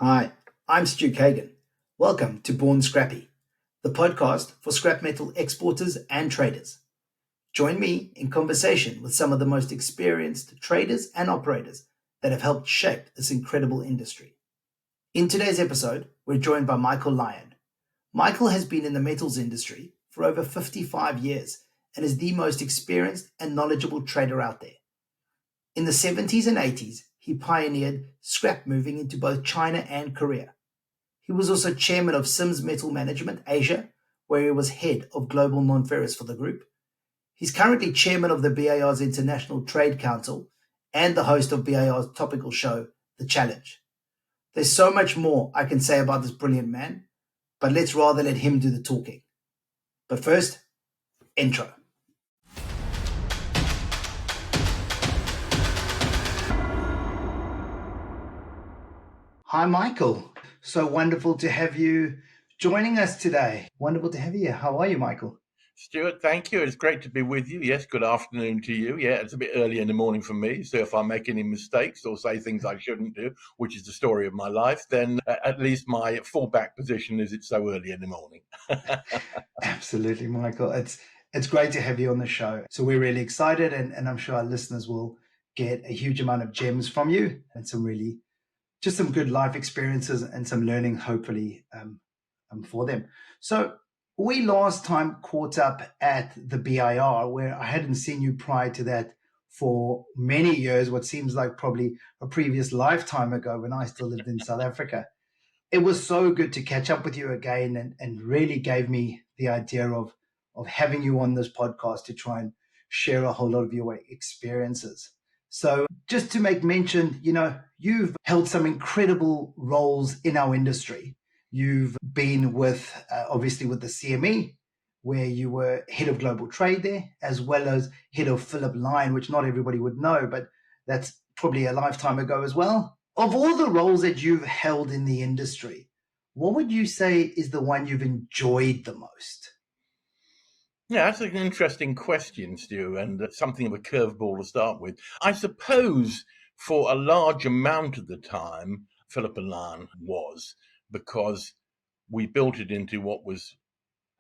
Hi, I'm Stu Kagan. Welcome to Born Scrappy, the podcast for scrap metal exporters and traders. Join me in conversation with some of the most experienced traders and operators that have helped shape this incredible industry. In today's episode, we're joined by Michael Lyon. Michael has been in the metals industry for over 55 years and is the most experienced and knowledgeable trader out there. In the 70s and 80s, he pioneered scrap moving into both China and Korea. He was also chairman of Sims Metal Management Asia, where he was head of global Non Ferrous for the group. He's currently chairman of the BIR's International Trade Council and the host of BIR's topical show, The Challenge. There's so much more I can say about this brilliant man, but let's rather let him do the talking. But first, intro. Hi, Michael. So wonderful to have you joining us today. Wonderful to have you here. How are you, Michael? Stuart, thank you. It's great to be with you. Yes, good afternoon to you. Yeah, it's a bit early in the morning for me, so if I make any mistakes or say things I shouldn't do, which is the story of my life, then at least my fallback position is it's so early in the morning. Absolutely, Michael. It's great to have you on the show. So we're really excited, and I'm sure our listeners will get a huge amount of gems from you and some good life experiences and some learning, hopefully, for them. So we last time caught up at the BIR, where I hadn't seen you prior to that for many years, what seems like probably a previous lifetime ago when I still lived in South Africa. It was so good to catch up with you again and really gave me the idea of having you on this podcast to try and share a whole lot of your experiences. So just to make mention, you've held some incredible roles in our industry. You've been obviously with the CME, where you were head of global trade there, as well as head of Phillip Lyon, which not everybody would know, but that's probably a lifetime ago as well. Of all the roles that you've held in the industry, what would you say is the one you've enjoyed the most? Yeah, that's an interesting question, Stu, and something of a curveball to start with. I suppose for a large amount of the time, Phillip Lyon was, because we built it into what was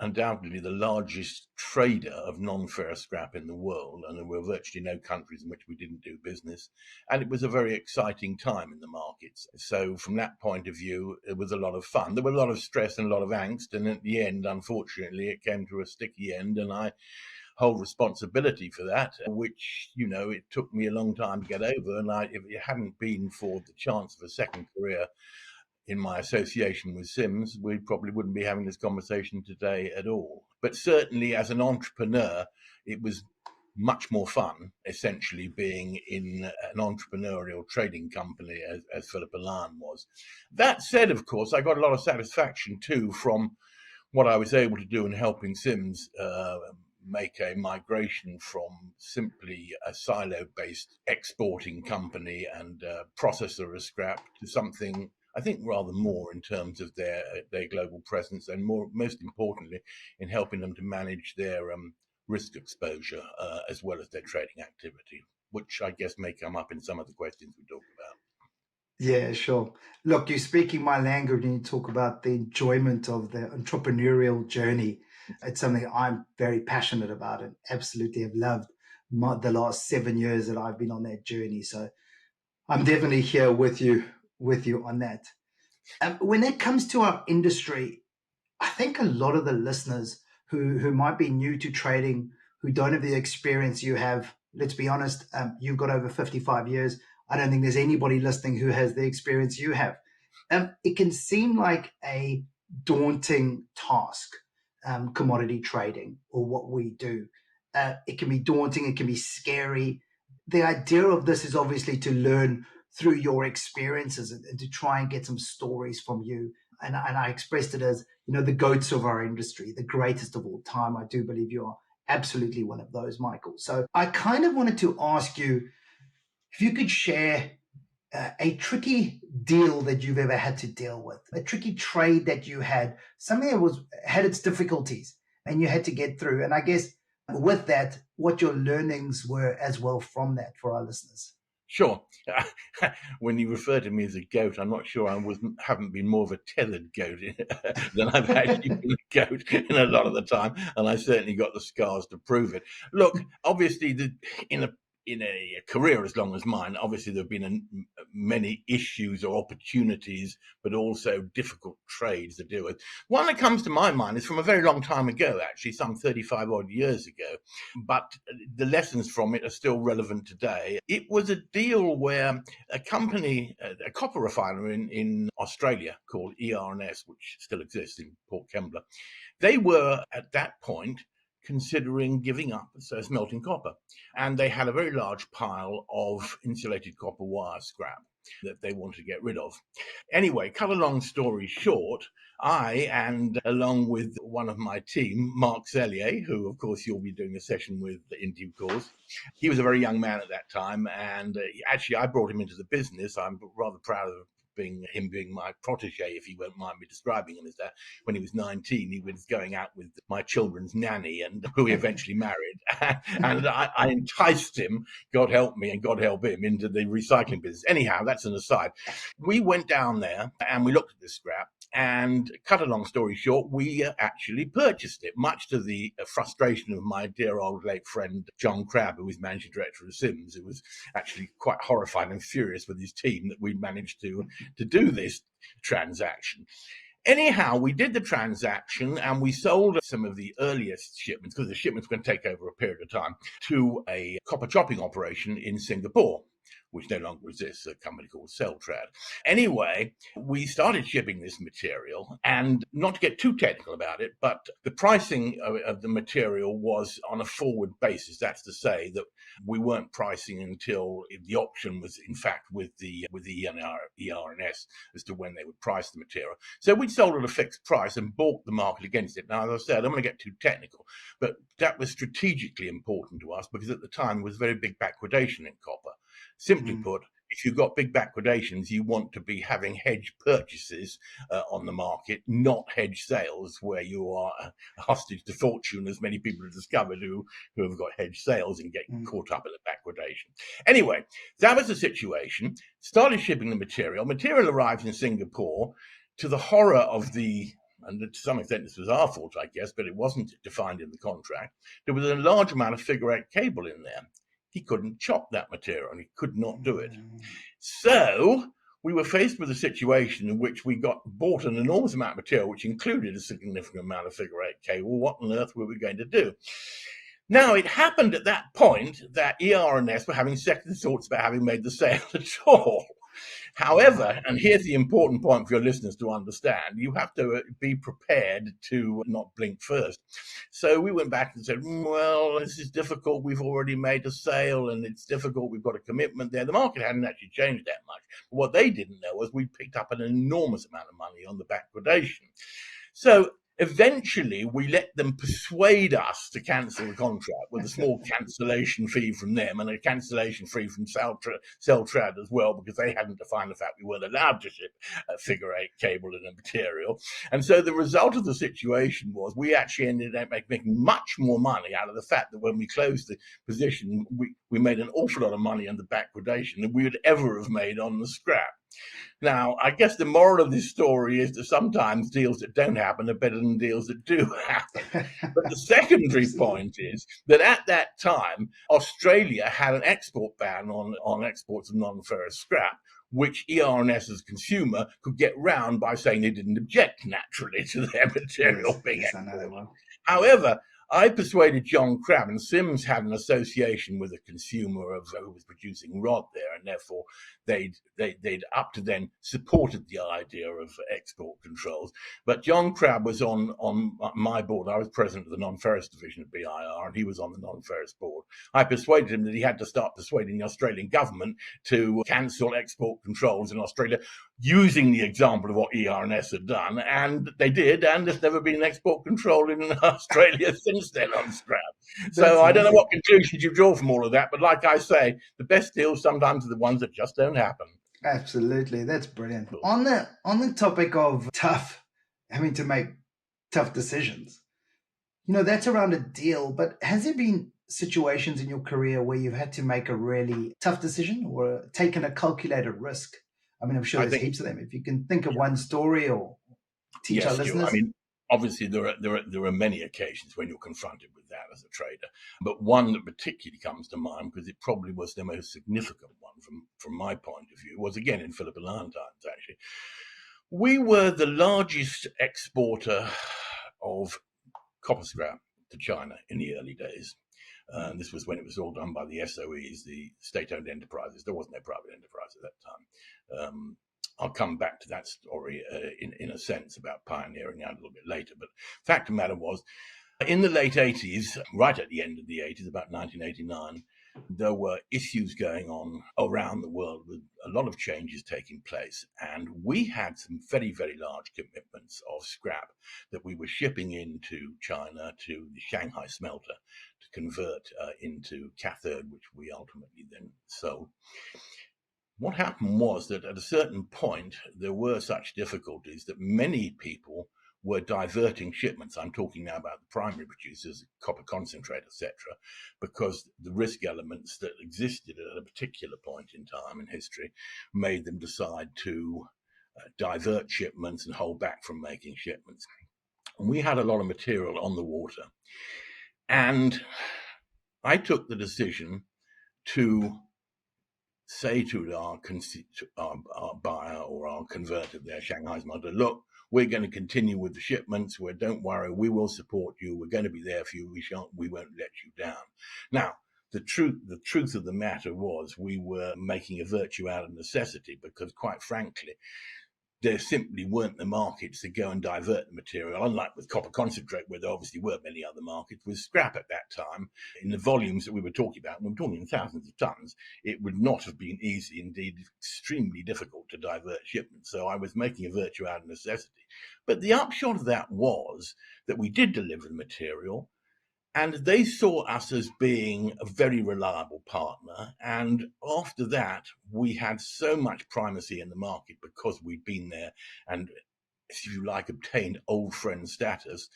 undoubtedly the largest trader of non-ferrous scrap in the world, and there were virtually no countries in which we didn't do business. And it was a very exciting time in the markets. So from that point of view, it was a lot of fun. There was a lot of stress and a lot of angst, and at the end, unfortunately, it came to a sticky end, and I hold responsibility for that, which, it took me a long time to get over. And if it hadn't been for the chance of a second career in my association with Sims, we probably wouldn't be having this conversation today at all. But certainly as an entrepreneur, it was much more fun, essentially, being in an entrepreneurial trading company as Phillip Lyon was. That said, of course, I got a lot of satisfaction too from what I was able to do in helping Sims make a migration from simply a silo-based exporting company and processor of scrap to something, I think, rather more in terms of their global presence, and most importantly, in helping them to manage their risk exposure as well as their trading activity, which I guess may come up in some of the questions we talk about. Yeah, sure. Look, you're speaking my language when you talk about the enjoyment of the entrepreneurial journey. It's something I'm very passionate about and absolutely have loved the last 7 years that I've been on that journey. So I'm definitely here with you on that. When it comes to our industry, I think a lot of the listeners who might be new to trading, who don't have the experience you have, let's be honest, you've got over 55 years. I don't think there's anybody listening who has the experience you have. It can seem like a daunting task, commodity trading or what we do. It can be daunting. It can be scary. The idea of this is obviously to learn through your experiences and to try and get some stories from you. And I expressed it as, the goats of our industry, the greatest of all time. I do believe you are absolutely one of those, Michael. So I kind of wanted to ask you if you could share a tricky deal that you've ever had to deal with, a tricky trade that you had, something that had its difficulties and you had to get through. And I guess with that, what your learnings were as well from that for our listeners. Sure. When you refer to me as a goat, I'm not sure haven't been more of a tethered goat than I've actually been a goat in a lot of the time, and I certainly got the scars to prove it. Look, obviously, in a in a career as long as mine, obviously there have been many issues or opportunities, but also difficult trades to deal with. One that comes to my mind is from a very long time ago, actually, some 35 odd years ago, but the lessons from it are still relevant today. It was a deal where a company, a copper refiner in Australia called ER&S, which still exists in Port Kembla, they were at that point considering giving up smelting copper. And they had a very large pile of insulated copper wire scrap that they wanted to get rid of. Anyway, cut a long story short, I, and along with one of my team, Mark Zellier, who of course you'll be doing a session with in due course, he was a very young man at that time, and actually I brought him into the business. I'm rather proud of being my protege, if you won't mind me describing him as that. When he was 19, he was going out with my children's nanny, and who he eventually married. And I enticed him, God help me and God help him, into the recycling business. Anyhow, that's an aside. We went down there and we looked at this scrap, and cut a long story short, we actually purchased it, much to the frustration of my dear old late friend John Crabb, who was managing director of Sims, who was actually quite horrified and furious with his team that we managed to do this transaction. Anyhow, we did the transaction and we sold some of the earliest shipments, because the shipments were going to take over a period of time, to a copper chopping operation in Singapore, which no longer exists, a company called Celtrad. Anyway, we started shipping this material, and not to get too technical about it, but the pricing of the material was on a forward basis. That's to say that we weren't pricing until the option was, in fact, with the ER&S as to when they would price the material. So we sold at a fixed price and bought the market against it. Now, as I said, I don't want to get too technical, but that was strategically important to us because at the time there was very big backwardation in copper. Simply put, if you've got big backwardations, you want to be having hedge purchases on the market, not hedge sales, where you are hostage to fortune, as many people have discovered who have got hedge sales and get caught up in the backwardation. Anyway, that was the situation. Started shipping the material. Material arrived in Singapore, to the horror of and to some extent this was our fault, I guess, but it wasn't defined in the contract. There was a large amount of figure-8 cable in there. He couldn't chop that material, and he could not do it. So we were faced with a situation in which we bought an enormous amount of material, which included a significant amount of figure-8 cable. What on earth were we going to do? Now, it happened at that point that ER&S were having second thoughts about having made the sale at all. However, and here's the important point for your listeners to understand, you have to be prepared to not blink first. So we went back and said, well, this is difficult. We've already made a sale and it's difficult. We've got a commitment there. The market hadn't actually changed that much. But what they didn't know was we picked up an enormous amount of money on the backwardation. So eventually, we let them persuade us to cancel the contract with a small cancellation fee from them and a cancellation fee from Celtrad as well, because they hadn't defined the fact we weren't allowed to ship a figure-8 cable and a material. And so the result of the situation was we actually ended up making much more money out of the fact that when we closed the position, we made an awful lot of money on the backwardation than we would ever have made on the scrap. Now, I guess the moral of this story is that sometimes deals that don't happen are better than deals that do happen. But the secondary point is that at that time, Australia had an export ban on exports of non-ferrous scrap, which ER&S as a consumer could get round by saying they didn't object naturally to their material being exported. However, I persuaded John Crabb, and Sims had an association with a consumer who was producing rod there, and therefore they'd up to then supported the idea of export controls. But John Crabb was on my board. I was president of the Non Ferrous division of BIR, and he was on the Non Ferrous board. I persuaded him that he had to start persuading the Australian government to cancel export controls in Australia, using the example of what ER&S had done, and they did, and there's never been an export control in Australia since then on scrap. So I don't know what conclusions you draw from all of that, but like I say, the best deals sometimes are the ones that just don't happen. Absolutely, that's brilliant. On the topic of having to make tough decisions, that's around a deal, but has there been situations in your career where you've had to make a really tough decision or taken a calculated risk? I mean, I'm sure I there's think, heaps of them. If you can think of one story or teach our yes, Stu. I listeners. mean, obviously there are many occasions when you're confronted with that as a trader, but one that particularly comes to mind, because it probably was the most significant one from my point of view, was again in Philip and Lion times. Actually, we were the largest exporter of copper scrap to China in the early days. This was when it was all done by the SOEs, the state-owned enterprises. There was no private enterprise at that time. I'll come back to that story in a sense about pioneering that a little bit later. But fact of the matter was, in the late 80s, right at the end of the 80s, about 1989, there were issues going on around the world with a lot of changes taking place. And we had some very, very large commitments of scrap that we were shipping into China to the Shanghai smelter to convert into cathode, which we ultimately then sold. What happened was that at a certain point, there were such difficulties that many people were diverting shipments. I'm talking now about the primary producers, copper concentrate, etc., because the risk elements that existed at a particular point in time in history made them decide to divert shipments and hold back from making shipments. And we had a lot of material on the water. And I took the decision to say to our buyer or our converter there, Shanghai's mother, look, we're going to continue with the shipments. Don't worry, we will support you. We're going to be there for you. We won't let you down. Now, the truth of the matter was we were making a virtue out of necessity because, quite frankly, there simply weren't the markets to go and divert the material, unlike with copper concentrate, where there obviously were many other markets. With scrap at that time, in the volumes that we were talking about, and we were talking in thousands of tons, it would not have been easy, indeed extremely difficult to divert shipments. So I was making a virtue out of necessity. But the upshot of that was that we did deliver the material, and they saw us as being a very reliable partner. And after that, we had so much primacy in the market because we'd been there and, if you like, obtained old friend status.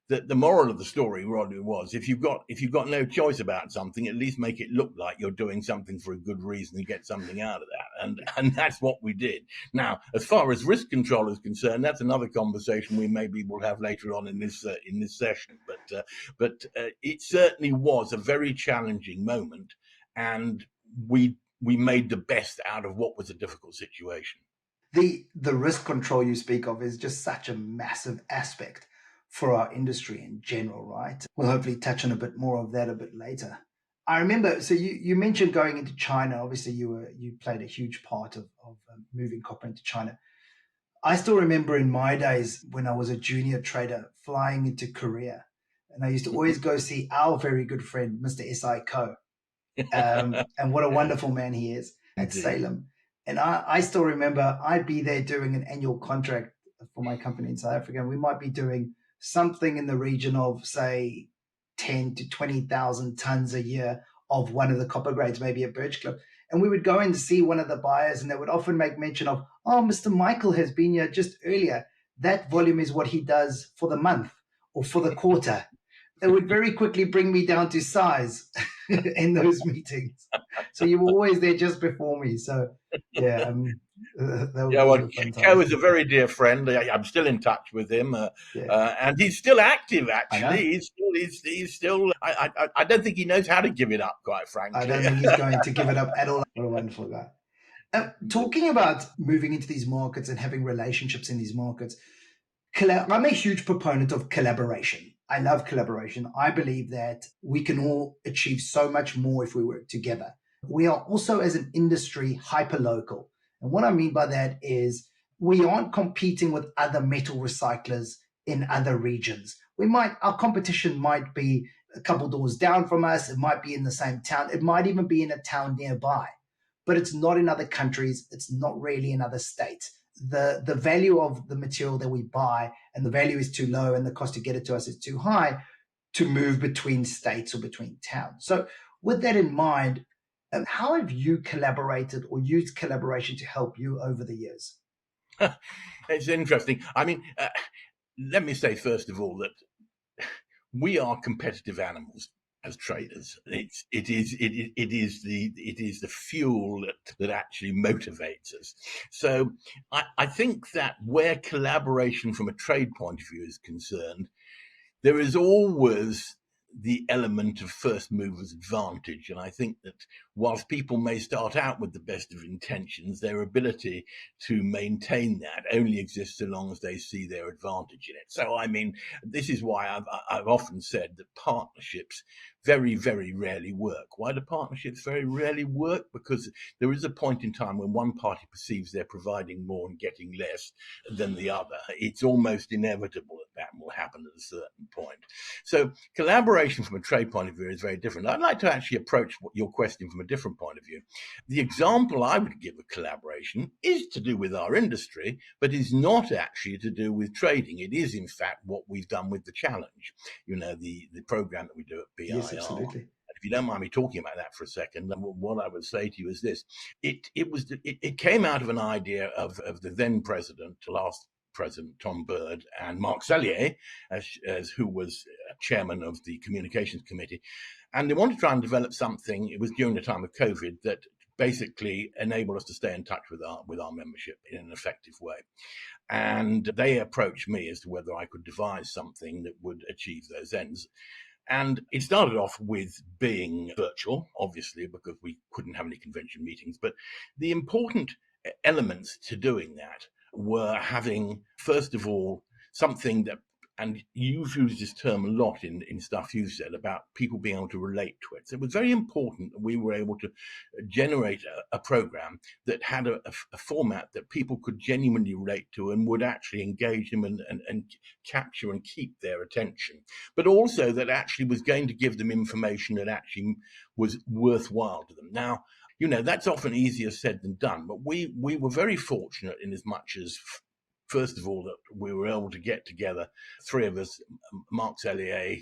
That the moral of the story, Rodney, was if you've got no choice about something, at least make it look like you're doing something for a good reason and get something out of that. And that's what we did. Now, as far as risk control is concerned, that's another conversation we maybe will have later on in this session. But it certainly was a very challenging moment, and we made the best out of what was a difficult situation. The risk control you speak of is just such a massive aspect for our industry in general, right? We'll hopefully touch on a bit more of that a bit later. I remember, so you mentioned going into China. Obviously, you played a huge part of moving copper into China. I still remember in my days when I was a junior trader flying into Korea, and I used to always go see our very good friend, Mr. S.I. Ko. And what a wonderful man he is at Indeed. Salem. And I still remember I'd be there doing an annual contract for my company in South Africa. And we might be doing something in the region of, say, 10 to 20,000 tons a year of one of the copper grades, maybe a birch clip. And we would go in to see one of the buyers, and they would often make mention of, oh, Mr. Michael has been here just earlier. That volume is what he does for the month or for the quarter. It would very quickly bring me down to size in those meetings. So you were always there just before me. So yeah, those were fun Ko times. is a very dear friend. I'm still in touch with him, Yeah, and he's still active. I know. Actually, he's still. I don't think he knows how to give it up. Quite I don't frankly. think he's going to give it up at all. What a wonderful guy. Talking about moving into these markets and having relationships in these markets, I'm a huge proponent of collaboration. I love collaboration. I believe that we can all achieve so much more if we work together. We are also, as an industry, hyper-local. And what I mean by that is we aren't competing with other metal recyclers in other regions. Our competition might be a couple doors down from us. It might be in the same town. It might even be in a town nearby, but it's not in other countries. It's not really in other states. The value of the material that we buy, and the value is too low and the cost to get it to us is too high to move between states or between towns. So with that in mind, how have you collaborated or used collaboration to help you over the years? It's interesting. I mean, let me say first of all that we are competitive animals. as traders. It is the fuel that actually motivates us. So I think that where collaboration from a trade point of view is concerned, there is always the element of first mover's advantage. And I think that whilst people may start out with the best of intentions, their ability to maintain that only exists so long as they see their advantage in it. So, I mean, this is why I've often said that partnerships very, very rarely work. Why do partnerships very rarely work? Because there is a point in time when one party perceives they're providing more and getting less than the other. It's almost inevitable that will happen at a certain point. So collaboration from a trade point of view is very different. I'd like to actually approach your question from a different point of view. The example I would give of collaboration is to do with our industry, but is not actually to do with trading. It is, in fact, what we've done with the challenge, the program that we do at BIR. Yes, absolutely. If you don't mind me talking about that for a second, what I would say to you is this. It came out of an idea of the then president, last President Tom Bird, and Mark Sellier, as who was chairman of the communications committee. And they wanted to try and develop something. It was during the time of COVID that basically enabled us to stay in touch with our membership in an effective way. And they approached me as to whether I could devise something that would achieve those ends. And it started off with being virtual, obviously, because we couldn't have any convention meetings. But the important elements to doing that were having, first of all, something that, and you've used this term a lot in stuff you've said about people being able to relate to it. So it was very important that we were able to generate a program that had a format that people could genuinely relate to and would actually engage them and capture and keep their attention, but also that actually was going to give them information that actually was worthwhile to them. Now, that's often easier said than done, but we were very fortunate in as much as, first of all, that we were able to get together, three of us, Mark Sellier,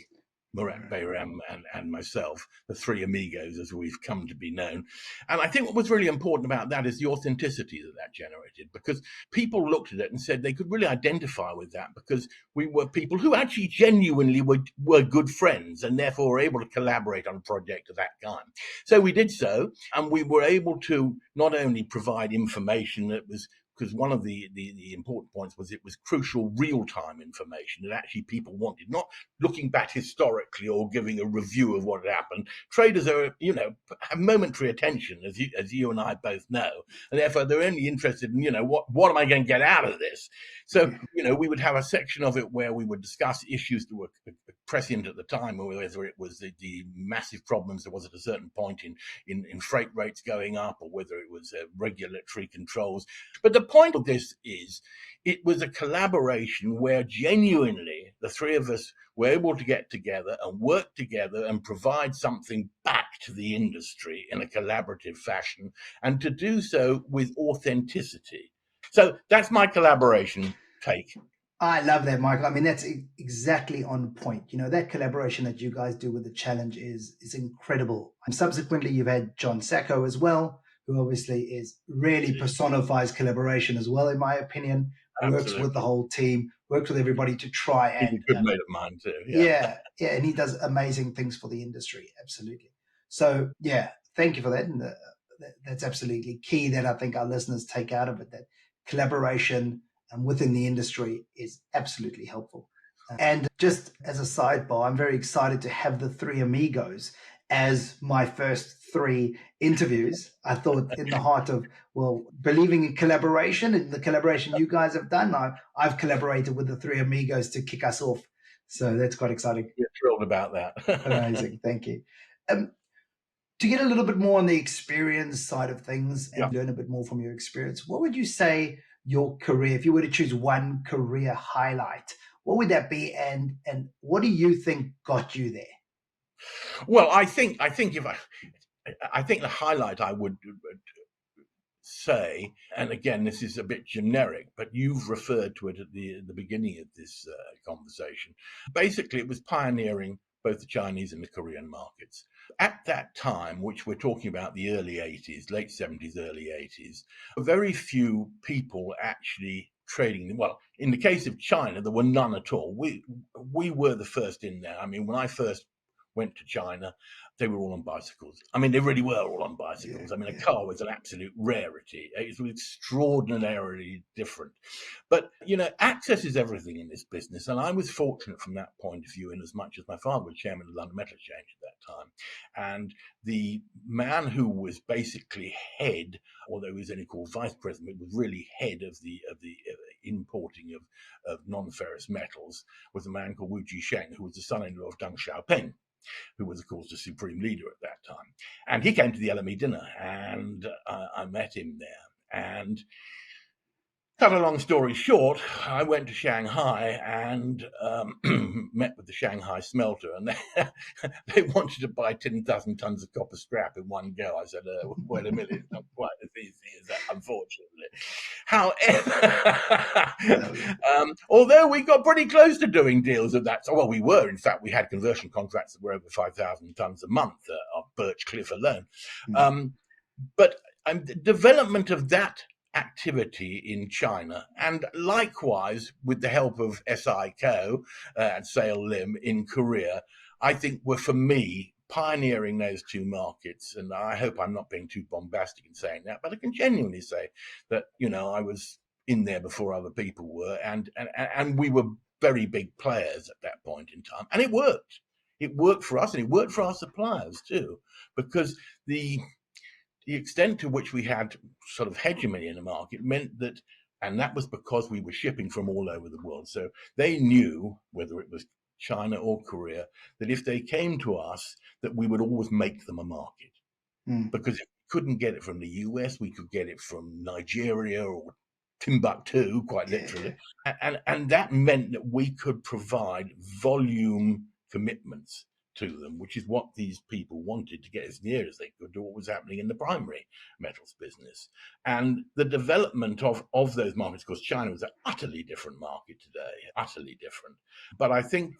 Murat Bayram, and myself, the three amigos, as we've come to be known. And I think what was really important about that is the authenticity that generated, because people looked at it and said they could really identify with that because we were people who actually genuinely were good friends and therefore were able to collaborate on a project of that kind. So we did so, and we were able to not only provide information that was, because one of the important points was it was crucial real-time information that actually people wanted, not looking back historically or giving a review of what had happened. Traders are, have momentary attention, as you and I both know, and therefore they're only interested in, what am I going to get out of this? So, we would have a section of it where we would discuss issues that were prescient at the time, or whether it was the massive problems there was at a certain point in freight rates going up, or whether it was regulatory controls. But the point of this is it was a collaboration where genuinely the three of us were able to get together and work together and provide something back to the industry in a collaborative fashion, and to do so with authenticity. So that's my collaboration take. I love that, Michael. I mean, that's exactly on point. That collaboration that you guys do with the challenge is incredible. And subsequently, you've had John Sacco as well, who obviously really personifies collaboration as well, in my opinion. Works with the whole team, works with everybody to try and... He's a good mate of mine too. Yeah, and he does amazing things for the industry, absolutely. So, thank you for that. And that's absolutely key that I think our listeners take out of it, that collaboration within the industry is absolutely helpful. And just as a sidebar, I'm very excited to have the three amigos as my first three interviews. I thought, in the heart of, believing in collaboration and the collaboration you guys have done, I've collaborated with the three amigos to kick us off. So that's quite exciting. We're thrilled about that. Amazing. Thank you. To get a little bit more on the experience side of things and learn a bit more from your experience, what would you say your career, if you were to choose one career highlight, what would that be, and what do you think got you there? Well, I think the highlight I would say, and again, this is a bit generic, but you've referred to it at the beginning of this conversation. Basically, it was pioneering both the Chinese and the Korean markets. At that time, which we're talking about the early 80s, late 70s, early 80s, very few people actually trading. Well, in the case of China, there were none at all. We were the first in there. I mean, when I first went to China, they were all on bicycles. I mean, they really were all on bicycles. Yeah, I mean, a yeah. car was an absolute rarity. It was extraordinarily different. But, access is everything in this business. And I was fortunate from that point of view, in as much as my father was chairman of the London Metal Exchange at that time. And the man who was basically head, although he was only called vice president, was really head of the importing of non-ferrous metals, was a man called Wu Jisheng, who was the son-in-law of Deng Xiaoping, who was, of course, the supreme leader at that time. And he came to the LME dinner, and I met him there. And cut a long story short, I went to Shanghai and met with the Shanghai smelter, and they wanted to buy 10,000 tons of copper scrap in one go. I said, wait a minute, it's not quite as easy as that, unfortunately. However, although we got pretty close to doing deals of that, well, we were, in fact, we had conversion contracts that were over 5,000 tons a month of Birch Cliff alone. But the development of that activity in China, and likewise with the help of SICO and Sale Lim in Korea, I think were, for me, pioneering those two markets. And I hope I'm not being too bombastic in saying that, but I can genuinely say that, I was in there before other people were, and we were very big players at that point in time. And it worked. It worked for us, and it worked for our suppliers too, because the extent to which we had sort of hegemony in the market meant that, and that was because we were shipping from all over the world. So they knew, whether it was China or Korea, that if they came to us, that we would always make them a market. Because if we couldn't get it from the US, we could get it from Nigeria or Timbuktu, quite literally. And that meant that we could provide volume commitments to them, which is what these people wanted, to get as near as they could to what was happening in the primary metals business. And the development of those markets, because China was an utterly different market today, utterly different. But I think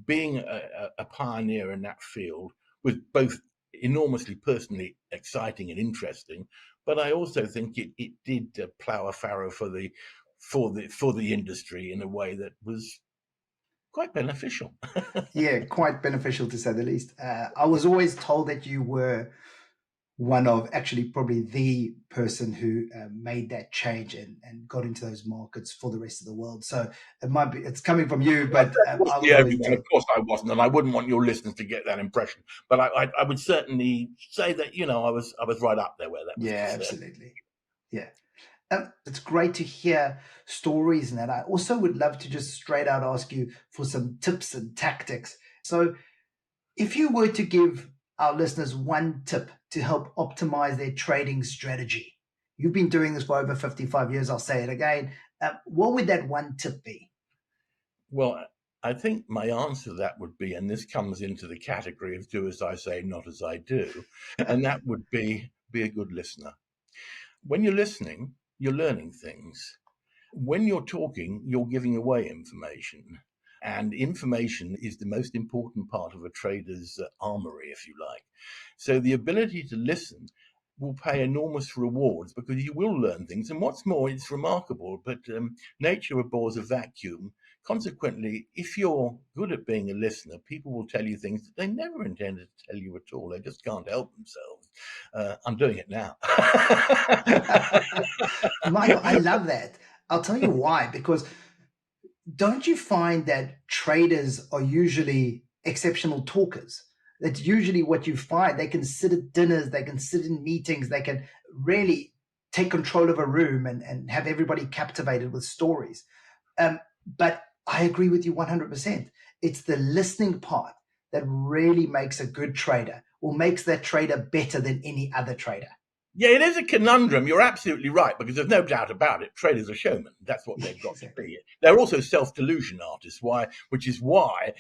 being a pioneer in that field was both enormously personally exciting and interesting, but I also think it did plough a furrow for the industry in a way that was quite beneficial. Yeah, quite beneficial to say the least. I was always told that you were one of, actually probably the person who made that change and got into those markets for the rest of the world. So it's coming from you, but I was always told. Of course I wasn't, and I wouldn't want your listeners to get that impression. But I would certainly say that I was right up there where that was concerned. Absolutely. Yeah. It's great to hear stories and that. I also would love to just straight out ask you for some tips and tactics. So if you were to give our listeners one tip to help optimize their trading strategy, you've been doing this for over 55 years, I'll say it again. What would that one tip be? Well, I think my answer to that would be, and this comes into the category of do as I say, not as I do, and that would be a good listener. When you're listening, you're learning things. When you're talking, you're giving away information. And information is the most important part of a trader's armory, if you like. So the ability to listen will pay enormous rewards because you will learn things. And what's more, it's remarkable, but nature abhors a vacuum. Consequently, if you're good at being a listener, people will tell you things that they never intended to tell you at all. They just can't help themselves. I'm doing it now. Michael, I love that. I'll tell you why, because don't you find that traders are usually exceptional talkers? That's usually what you find. They can sit at dinners, they can sit in meetings, they can really take control of a room and have everybody captivated with stories. But I agree with you 100%. It's the listening part that really makes a good trader, or makes that trader better than any other trader. Yeah, it is a conundrum. You're absolutely right, because there's no doubt about it. Traders are showmen. That's what they've got Exactly. to be. They're also self-delusion artists, which is why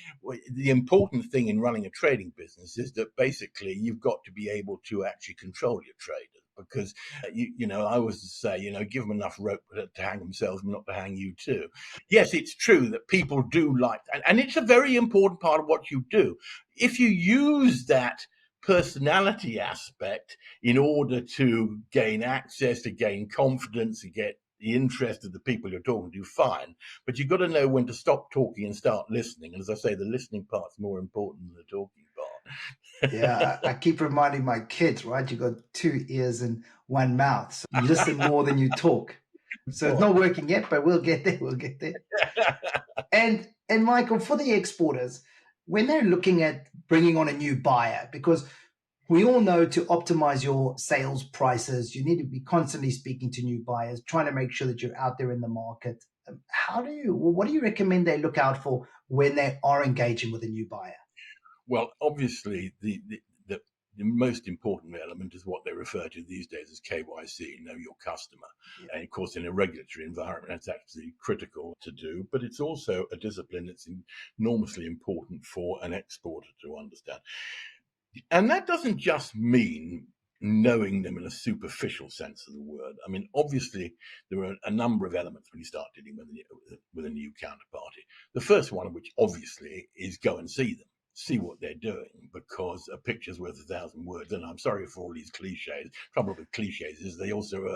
the important thing in running a trading business is that basically you've got to be able to actually control your traders. Because, I always say, give them enough rope to hang themselves, but not to hang you too. Yes, it's true that people do like that. And it's a very important part of what you do. If you use that personality aspect in order to gain access, to gain confidence, to get the interest of the people you're talking to, fine. But you've got to know when to stop talking and start listening. And as I say, the listening part's more important than the talking part. Yeah, I keep reminding my kids, right? You got two ears and one mouth. So you listen more than you talk. So it's not working yet, but we'll get there. We'll get there. And Michael, for the exporters, when they're looking at bringing on a new buyer, because we all know to optimize your sales prices, you need to be constantly speaking to new buyers, trying to make sure that you're out there in the market. What do you recommend they look out for when they are engaging with a new buyer? Well, obviously, the most important element is what they refer to these days as KYC, know your customer. Yeah. And of course, in a regulatory environment, that's actually critical to do, but it's also a discipline that's enormously important for an exporter to understand. And that doesn't just mean knowing them in a superficial sense of the word. I mean, obviously, there are a number of elements when you start dealing with a new counterparty. The first one of which, obviously, is go and see them. See what they're doing, because a picture's worth 1,000 words. And I'm sorry for all these cliches. Trouble with cliches is they also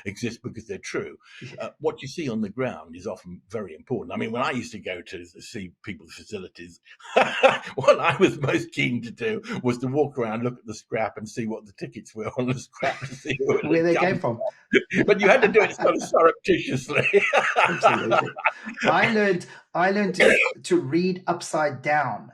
exist because they're true. Yeah. What you see on the ground is often very important. I mean, when I used to go to see people's facilities, what I was most keen to do was to walk around, look at the scrap, and see what the tickets were on the scrap to see where they came from. But you had to do it sort of surreptitiously. Absolutely. I learned to read upside down,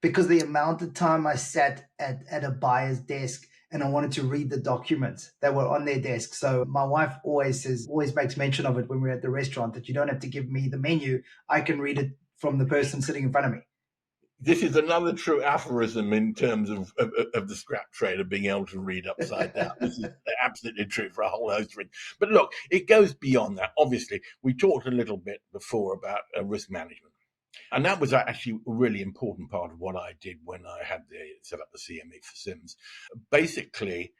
because the amount of time I sat at a buyer's desk and I wanted to read the documents that were on their desk. So my wife always makes mention of it when we're at the restaurant, that you don't have to give me the menu. I can read it from the person sitting in front of me. This is another true aphorism in terms of the scrap trader being able to read upside down. This is absolutely true for a whole host of things. But look, it goes beyond that. Obviously, we talked a little bit before about risk management. And that was actually a really important part of what I did when I had set up the CME for Sims. Basically,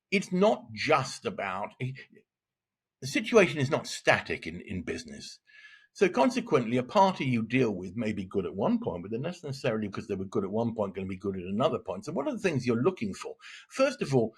it's not just about... The situation is not static in business. So consequently, a party you deal with may be good at one point, but they're not necessarily, because they were good at one point, going to be good at another point. So what are the things you're looking for? First of all,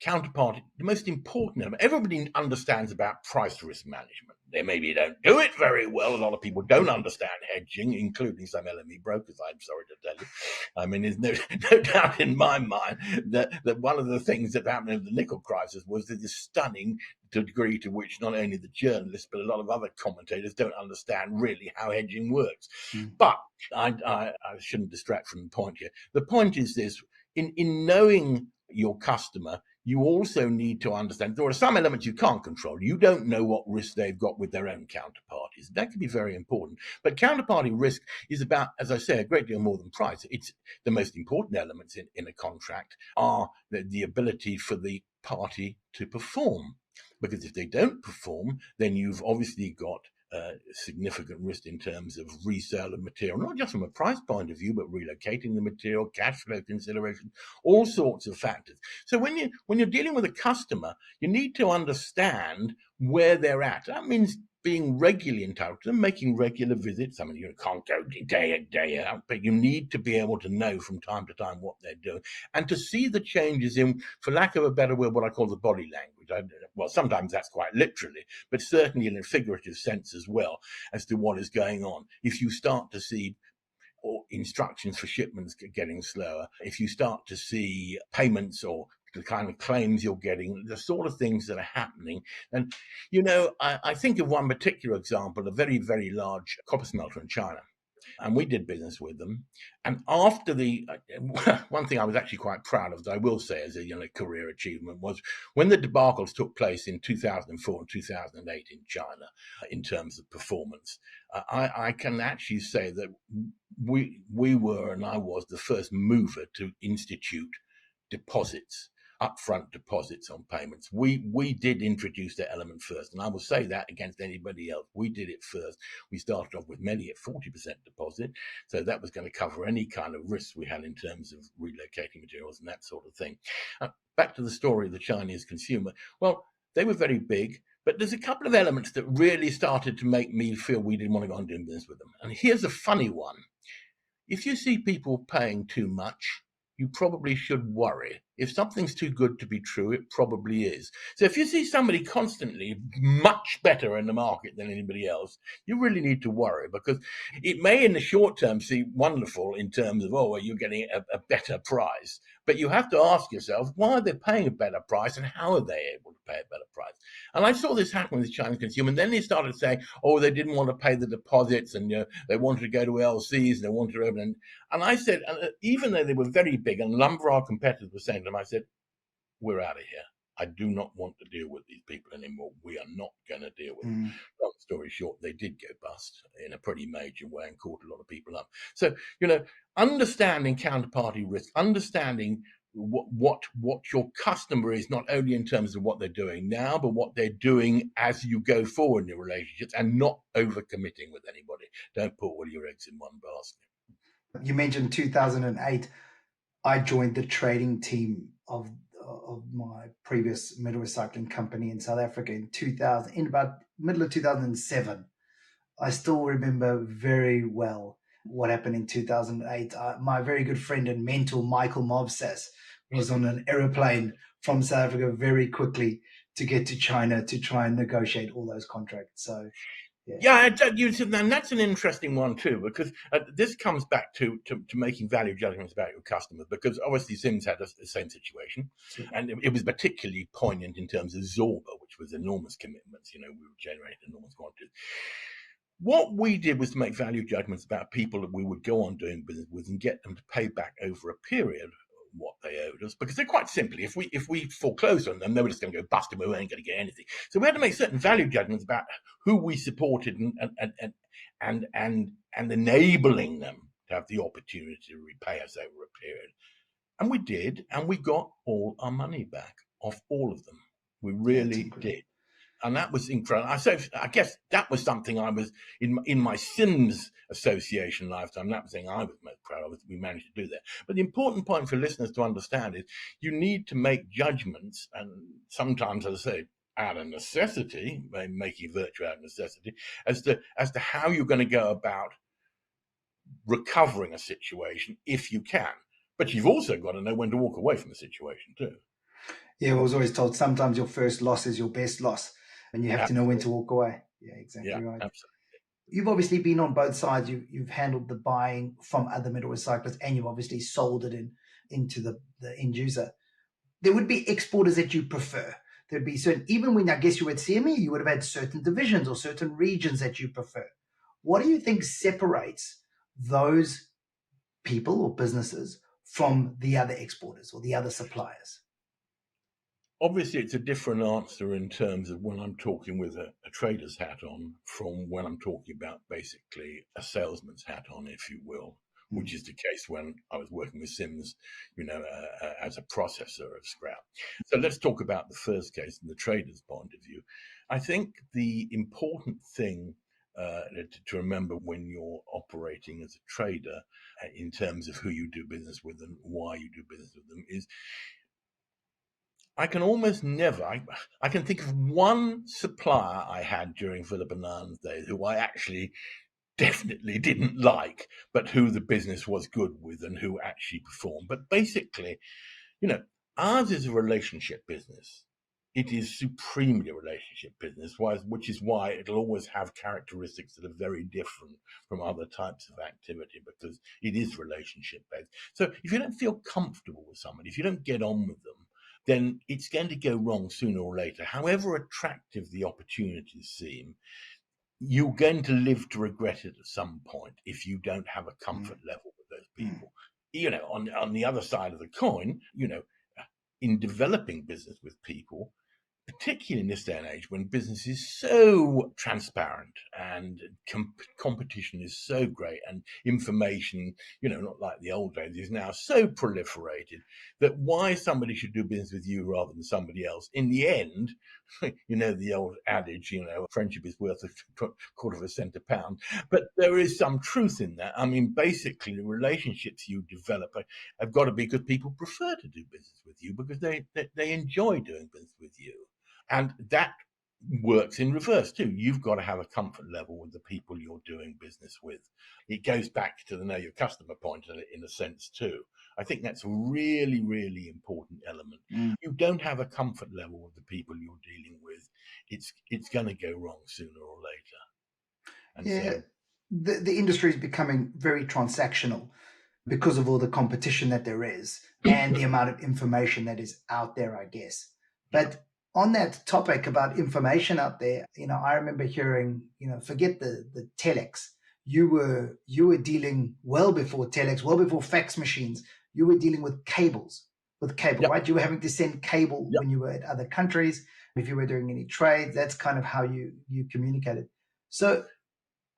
counterparty, the most important element. Everybody understands about price risk management. They maybe don't do it very well. A lot of people don't understand hedging, including some LME brokers, I'm sorry to tell you. I mean, there's no doubt in my mind that one of the things that happened in the nickel crisis was this stunning degree to which not only the journalists, but a lot of other commentators don't understand really how hedging works. But I shouldn't distract from the point here. The point is this: in knowing your customer, you also need to understand there are some elements you can't control. You don't know what risk they've got with their own counterparties. That can be very important. But counterparty risk is about, as I say, a great deal more than price. It's the most important elements in a contract are the ability for the party to perform. Because if they don't perform, then you've obviously got significant risk in terms of resale of material, not just from a price point of view, but relocating the material, cash flow consideration, all sorts of factors. So when you're dealing with a customer, you need to understand where they're at. That means being regularly in touch with them, making regular visits. I mean, you can't go day in, day out, but you need to be able to know from time to time what they're doing and to see the changes in, for lack of a better word, what I call the body language. Well, sometimes that's quite literally, but certainly in a figurative sense as well, as to what is going on. If you start to see instructions for shipments getting slower, if you start to see payments or the kind of claims you're getting, the sort of things that are happening. And, I think of one particular example, a very, very large copper smelter in China. And we did business with them. And after one thing I was actually quite proud of, that I will say as a career achievement, was when the debacles took place in 2004 and 2008 in China, in terms of performance. I can actually say that we were, and I was, the first mover to institute deposits, upfront deposits on payments. We did introduce that element first, and I will say that against anybody else. We did it first. We started off with many at 40% deposit, so that was going to cover any kind of risks we had in terms of relocating materials and that sort of thing. Back to the story of the Chinese consumer. Well, they were very big, but there's a couple of elements that really started to make me feel we didn't want to go on doing business with them. And here's a funny one. If you see people paying too much, you probably should worry. If something's too good to be true, it probably is. So if you see somebody constantly much better in the market than anybody else, you really need to worry, because it may in the short term seem wonderful in terms of, oh, well, you're getting a better price. But you have to ask yourself, why are they paying a better price and how are they able to pay a better price? And I saw this happen with the Chinese consumer. And then they started saying, oh, they didn't want to pay the deposits, and they wanted to go to LCs and they wanted to open. And I said, even though they were very big and a number of our competitors were saying to them, I said, we're out of here. I do not want to deal with these people anymore. We are not going to deal with them. Long story short, they did go bust in a pretty major way and caught a lot of people up. So, understanding counterparty risk, understanding what your customer is, not only in terms of what they're doing now, but what they're doing as you go forward in your relationships, and not overcommitting with anybody. Don't put all your eggs in one basket. You mentioned 2008. I joined the trading team of my previous metal recycling company in South Africa in about middle of 2007. I still remember very well what happened in 2008. My very good friend and mentor, Michael Mobsas, was on an aeroplane from South Africa very quickly to get to China to try and negotiate all those contracts. So, yeah, and that's an interesting one too, because this comes back to making value judgments about your customers, because obviously Sims had the same situation, and it was particularly poignant in terms of Zorba, which was enormous commitments. We were generating enormous quantities. What we did was to make value judgments about people that we would go on doing business with and get them to pay back over a period what they owed us, because they're quite simply, if we foreclosed on them, they were just going to go bust and we weren't going to get anything. So we had to make certain value judgments about who we supported and enabling them to have the opportunity to repay us over a period. And we did, and we got all our money back off all of them. We really did. And that was incredible. I guess that was something I was in my Sims association lifetime. That was the thing I was most proud of. We managed to do that. But the important point for listeners to understand is you need to make judgments, and sometimes, as I say, out of necessity, making virtue out of necessity, as to how you're going to go about recovering a situation if you can. But you've also got to know when to walk away from the situation too. Yeah, I was always told sometimes your first loss is your best loss, and you have to know when to walk away. Yeah, exactly right. Absolutely. You've obviously been on both sides. You've handled the buying from other metal recyclers, and you've obviously sold it into the end user. There would be exporters that you prefer. There'd be certain, even when I guess you were at CME, you would have had certain divisions or certain regions that you prefer. What do you think separates those people or businesses from the other exporters or the other suppliers? Obviously, it's a different answer in terms of when I'm talking with a trader's hat on from when I'm talking about basically a salesman's hat on, if you will, which is the case when I was working with Sims, as a processor of scrap. So let's talk about the first case from the trader's point of view. I think the important thing to remember when you're operating as a trader in terms of who you do business with and why you do business with them is I can almost never, I can think of one supplier I had during Philip and Nairn's days who I actually definitely didn't like, but who the business was good with and who actually performed. But basically, ours is a relationship business. It is supremely a relationship business, which is why it'll always have characteristics that are very different from other types of activity, because it is relationship based. So if you don't feel comfortable with somebody, if you don't get on with them, then it's going to go wrong sooner or later. However attractive the opportunities seem, you're going to live to regret it at some point if you don't have a comfort level with those people. On the other side of the coin, in developing business with people, particularly in this day and age when business is so transparent and competition is so great and information, not like the old days, is now so proliferated that why somebody should do business with you rather than somebody else, in the end, the old adage, friendship is worth a quarter of a cent a pound. But there is some truth in that. I mean, basically, the relationships you develop have got to be because people prefer to do business with you because they enjoy doing business with you. And that works in reverse too. You've got to have a comfort level with the people you're doing business with. It goes back to the know your customer point in a sense too. I think that's a really, really important element. Mm. You don't have a comfort level with the people you're dealing with. It's going to go wrong sooner or later. And Yeah, so, the industry is becoming very transactional because of all the competition that there is and the amount of information that is out there, I guess. yeah, But on that topic about information out there, I remember hearing, forget the telex. You were dealing well before telex, well before fax machines. You were dealing with cable, yeah, right? You were having to send cable yeah. when you were at other countries. If you were doing any trades, that's kind of how you communicated. So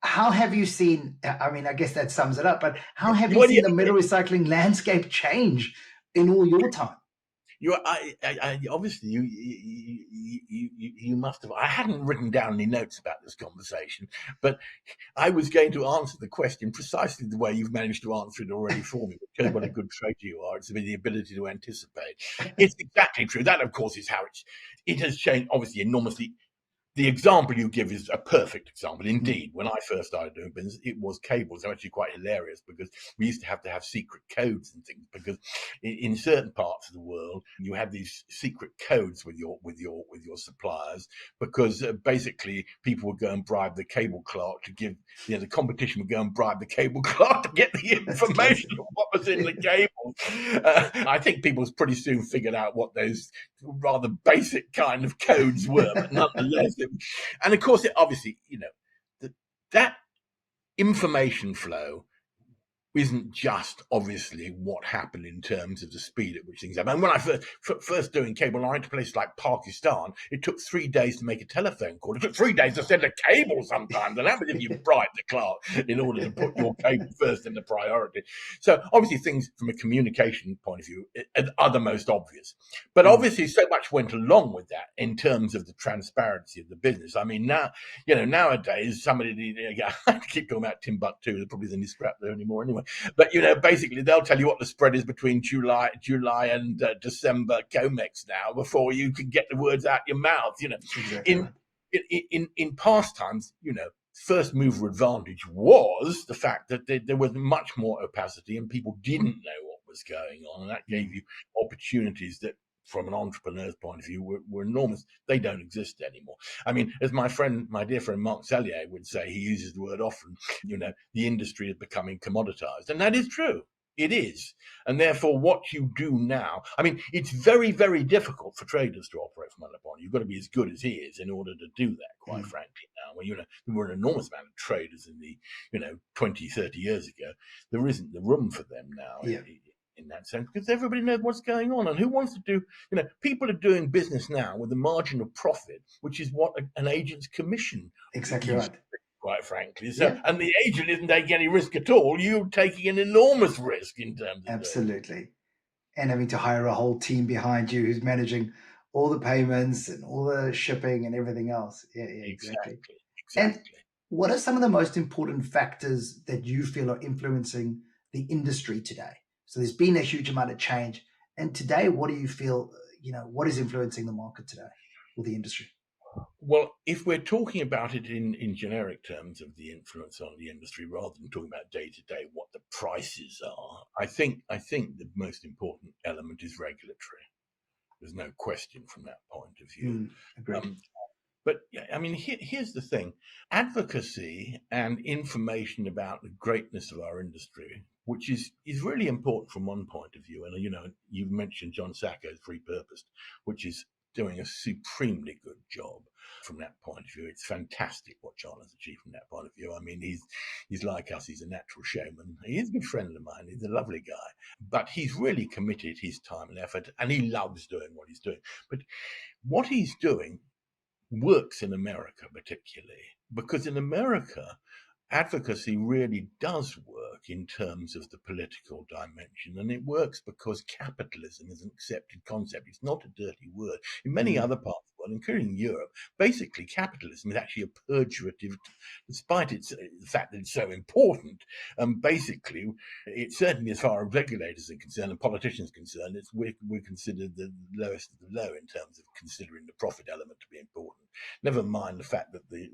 how have you seen, I mean, I guess that sums it up, but how have you What do seen you, the metal recycling landscape change in all your time? obviously you must have. I hadn't written down any notes about this conversation, but I was going to answer the question precisely the way you've managed to answer it already for me, which shows what a good trader you are. It's the ability to anticipate. It's exactly true. That, of course, is how it has changed, obviously, enormously. The example you give is a perfect example. Indeed, when I first started doing business, it was cables. They're actually quite hilarious because we used to have secret codes and things because in certain parts of the world you had these secret codes with your suppliers because basically people would go and bribe the cable clerk to give the competition would go and bribe the cable clerk to get the That's classic. information of what was in the cable. I think people pretty soon figured out what those rather basic kind of codes were, but nonetheless, and of course, it obviously, that information flow isn't just obviously what happened in terms of the speed at which things happen. And when I first doing cable line to places like Pakistan, it took 3 days to make a telephone call. It took 3 days to send a cable sometimes. And that was if you bribed the clerk in order to put your cable first in the priority. So obviously things from a communication point of view are the most obvious. But obviously so much went along with that in terms of the transparency of the business. I mean, nowadays, I keep talking about Timbuktu, there probably isn't any scrap there anymore anyway. But basically, they'll tell you what the spread is between July and December Comex now before you can get the words out your mouth. Exactly In right. in past times, first mover advantage was the fact that there was much more opacity and people didn't know what was going on, and that gave you opportunities that, from an entrepreneur's point of view, were enormous. They don't exist anymore. I mean, as my dear friend Mark Sellier would say, he uses the word often, the industry is becoming commoditized. And that is true. It is. And therefore, what you do now, I mean, it's very, very difficult for traders to operate from under bond. You've got to be as good as he is in order to do that, quite frankly, now. Well, there were an enormous amount of traders in the, 20, 30 years ago. There isn't the room for them now. Yeah, In that sense, because everybody knows what's going on, and who wants to do, people are doing business now with a margin of profit, which is what an agent's commission exactly used right. to be, quite frankly. So, Yeah, and the agent isn't taking any risk at all. You're taking an enormous risk in terms of doing it. absolutely. And having to hire a whole team behind you who's managing all the payments and all the shipping and everything else. Yeah, yeah, exactly. Exactly, And exactly. what are some of the most important factors that you feel are influencing the industry today? So there's been a huge amount of change. And today, what do you feel, what is influencing the market today or the industry? Well, if we're talking about it in generic terms of the influence on the industry, rather than talking about day to day what the prices are, I think the most important element is regulatory. There's no question from that point of view. Agreed. Um, but yeah, I mean, here's the thing: advocacy and information about the greatness of our industry, which is really important from one point of view. And you mentioned John Sacco's Free Purposed, which is doing a supremely good job from that point of view. It's fantastic what John has achieved from that point of view. I mean, he's like us. He's a natural showman. He's a good friend of mine. He's a lovely guy, but he's really committed his time and effort, and he loves doing what he's doing. But what he's doing works in America, particularly because in America, advocacy really does work in terms of the political dimension, and it works because capitalism is an accepted concept. It's not a dirty word. In many other parts of the world, including Europe, basically capitalism is actually a pejorative, despite the fact that it's so important. Basically, it certainly, as far as regulators are concerned and politicians are concerned, we're considered the lowest of the low in terms of considering the profit element to be important. Never mind the fact that the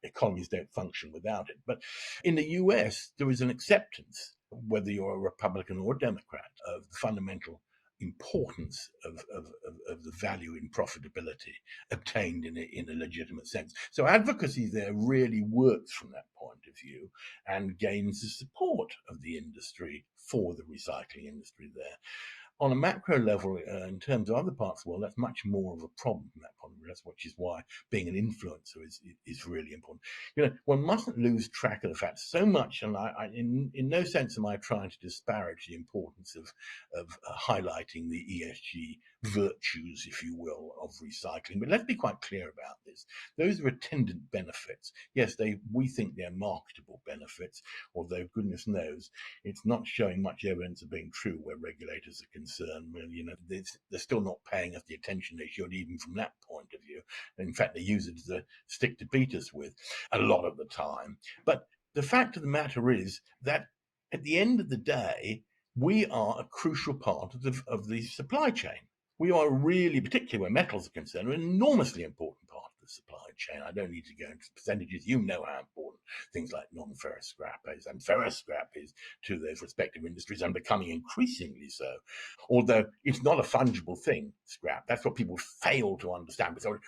economies don't function without it. But in the US, there is an acceptance whether you're a Republican or a Democrat, of the fundamental importance of the value in profitability obtained in a legitimate sense. So advocacy there really works from that point of view and gains the support of the industry for the recycling industry there. On a macro level, in terms of other parts of the world, that's much more of a problem from that point of view. That's which is why being an influencer is really important. One mustn't lose track of the fact so much, and in no sense am I trying to disparage the importance of highlighting the ESG virtues, if you will, of recycling. But let's be quite clear about this. Those are attendant benefits. Yes, we think they're marketable benefits, although goodness knows it's not showing much evidence of being true where regulators are concerned. They're still not paying us the attention they should, even from that point of view. In fact, they use it as a stick to beat us with a lot of the time. But the fact of the matter is that at the end of the day, we are a crucial part of the supply chain. We are really, particularly where metals are concerned, an enormously important part of the supply chain. I don't need to go into percentages. You know how important things like non-ferrous scrap is and ferrous scrap is to those respective industries, and becoming increasingly so. Although it's not a fungible thing, scrap. That's what people fail to understand. Because,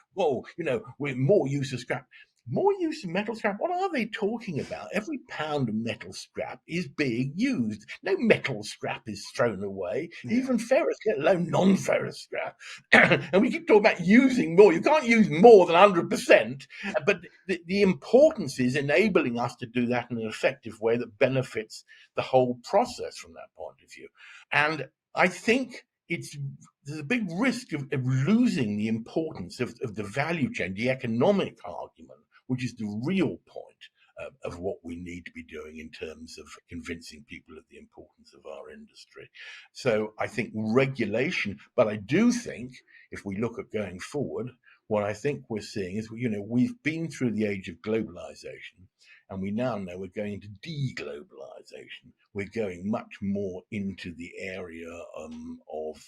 we're more use of scrap. More use of metal scrap? What are they talking about? Every pound of metal scrap is being used. No metal scrap is thrown away. Yeah. Even ferrous, let alone non-ferrous scrap. And we keep talking about using more. You can't use more than 100%. But the importance is enabling us to do that in an effective way that benefits the whole process from that point of view. And I think there's a big risk of losing the importance of the value chain, the economic argument, which is the real point of what we need to be doing in terms of convincing people of the importance of our industry. So I think regulation, but I do think if we look at going forward, what I think we're seeing is, we've been through the age of globalization, and we now know we're going into deglobalization. We're going much more into the area of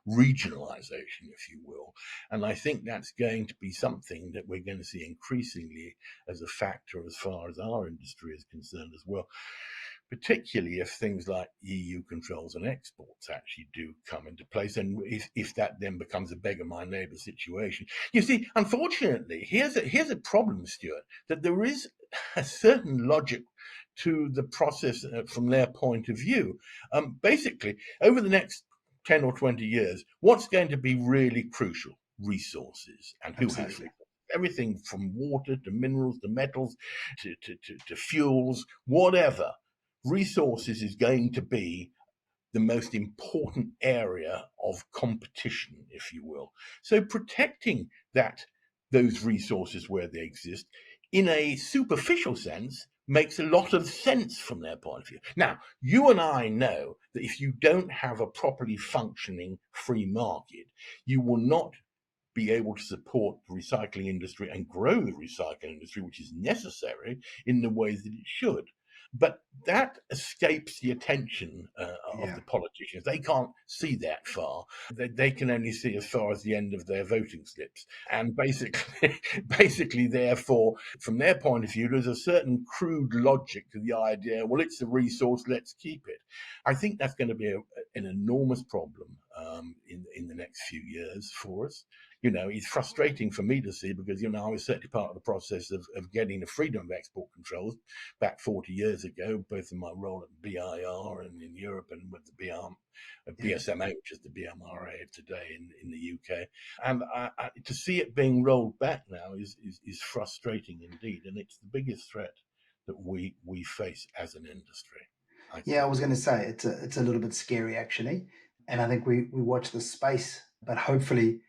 regionalization, if you will. And I think that's going to be something that we're going to see increasingly as a factor as far as our industry is concerned as well, particularly if things like EU controls on exports actually do come into place, and if that then becomes a beggar my neighbour situation. You see, unfortunately, here's a problem, Stuart, that there is a certain logic to the process from their point of view. Basically, over the next 10 or 20 years, what's going to be really crucial? Resources, and who has it? Everything from water to minerals to metals to fuels, whatever. Resources is going to be the most important area of competition, if you will. So protecting those resources where they exist in a superficial sense makes a lot of sense from their point of view. Now, you and I know that if you don't have a properly functioning free market, you will not be able to support the recycling industry and grow the recycling industry, which is necessary in the ways that it should. But that escapes the attention of the politicians. They can't see that far. They can only see as far as the end of their voting slips. And basically, therefore, from their point of view, there's a certain crude logic to the idea, well, it's a resource, let's keep it. I think that's going to be an enormous problem in the next few years for us. It's frustrating for me to see because, I was certainly part of the process of getting the freedom of export controls back 40 years ago, both in my role at BIR and in Europe and with the BSMA, which is the BMRA of today in the UK. And to see it being rolled back now is frustrating indeed. And it's the biggest threat that we face as an industry. I was going to say it's a little bit scary, actually. And I think we watch the space, but hopefully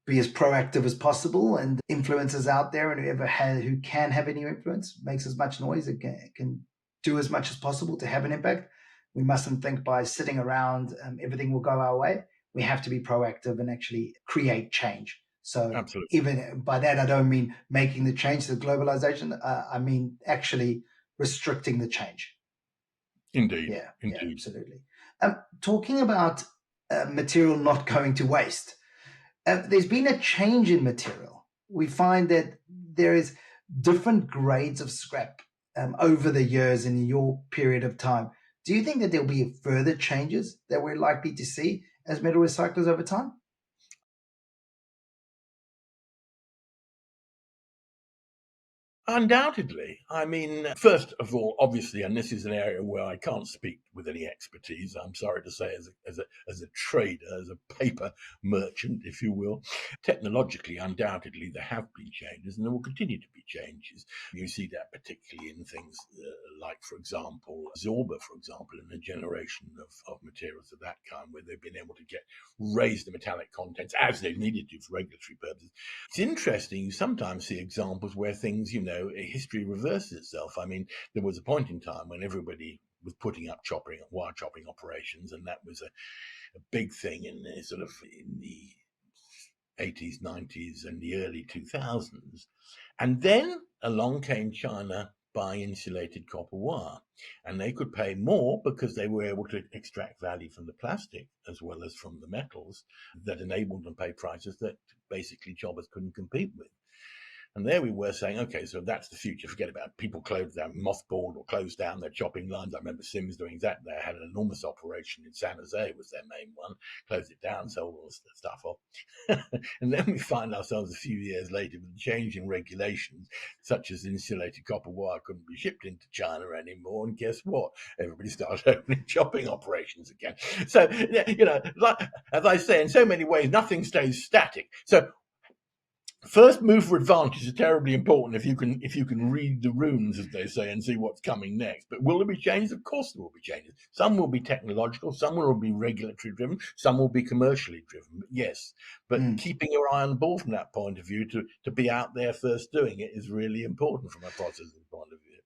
be as proactive as possible, and influencers out there and who can have any influence makes as much noise and can do as much as possible to have an impact. We mustn't think by sitting around everything will go our way. We have to be proactive and actually create change. So absolutely. Even by that, I don't mean making the change to globalization. I mean actually restricting the change. Indeed. Yeah, absolutely. Talking about material not going to waste. There's been a change in material. We find that there is different grades of scrap over the years in your period of time. Do you think that there'll be further changes that we're likely to see as metal recyclers over time? Undoubtedly. I mean, first of all, obviously, and this is an area where I can't speak with any expertise, I'm sorry to say, as a trader, as a paper merchant, if you will, technologically, undoubtedly, there have been changes and there will continue to be changes. You see that particularly in things like, for example, Zorba, for example, in a generation of materials of that kind, where they've been able to raise the metallic contents as they've needed to for regulatory purposes. It's interesting. You sometimes see examples where things, history reverses itself. I mean, there was a point in time when everybody was putting up wire chopping operations, and that was a big thing in the 80s, 90s, and the early 2000s. And then along came China buying insulated copper wire, and they could pay more because they were able to extract value from the plastic as well as from the metals that enabled them to pay prices that basically jobbers couldn't compete with. And there we were saying, okay, so that's the future. Forget about it. People closed down, mothballed or closed down their chopping lines. I remember Sims doing that. They had an enormous operation in San Jose, was their main one. Closed it down, sold all the stuff off. And then we find ourselves a few years later with a change in regulations, such as insulated copper wire couldn't be shipped into China anymore. And guess what? Everybody started opening chopping operations again. So, as I say, in so many ways, nothing stays static. So first mover advantage is terribly important if you can read the runes, as they say, and see what's coming next. But will there be changes? Of course there will be changes. Some will be technological, some will be regulatory driven, some will be commercially driven. Yes, but keeping your eye on the ball from that point of view, to be out there first doing it, is really important from a processing point of view.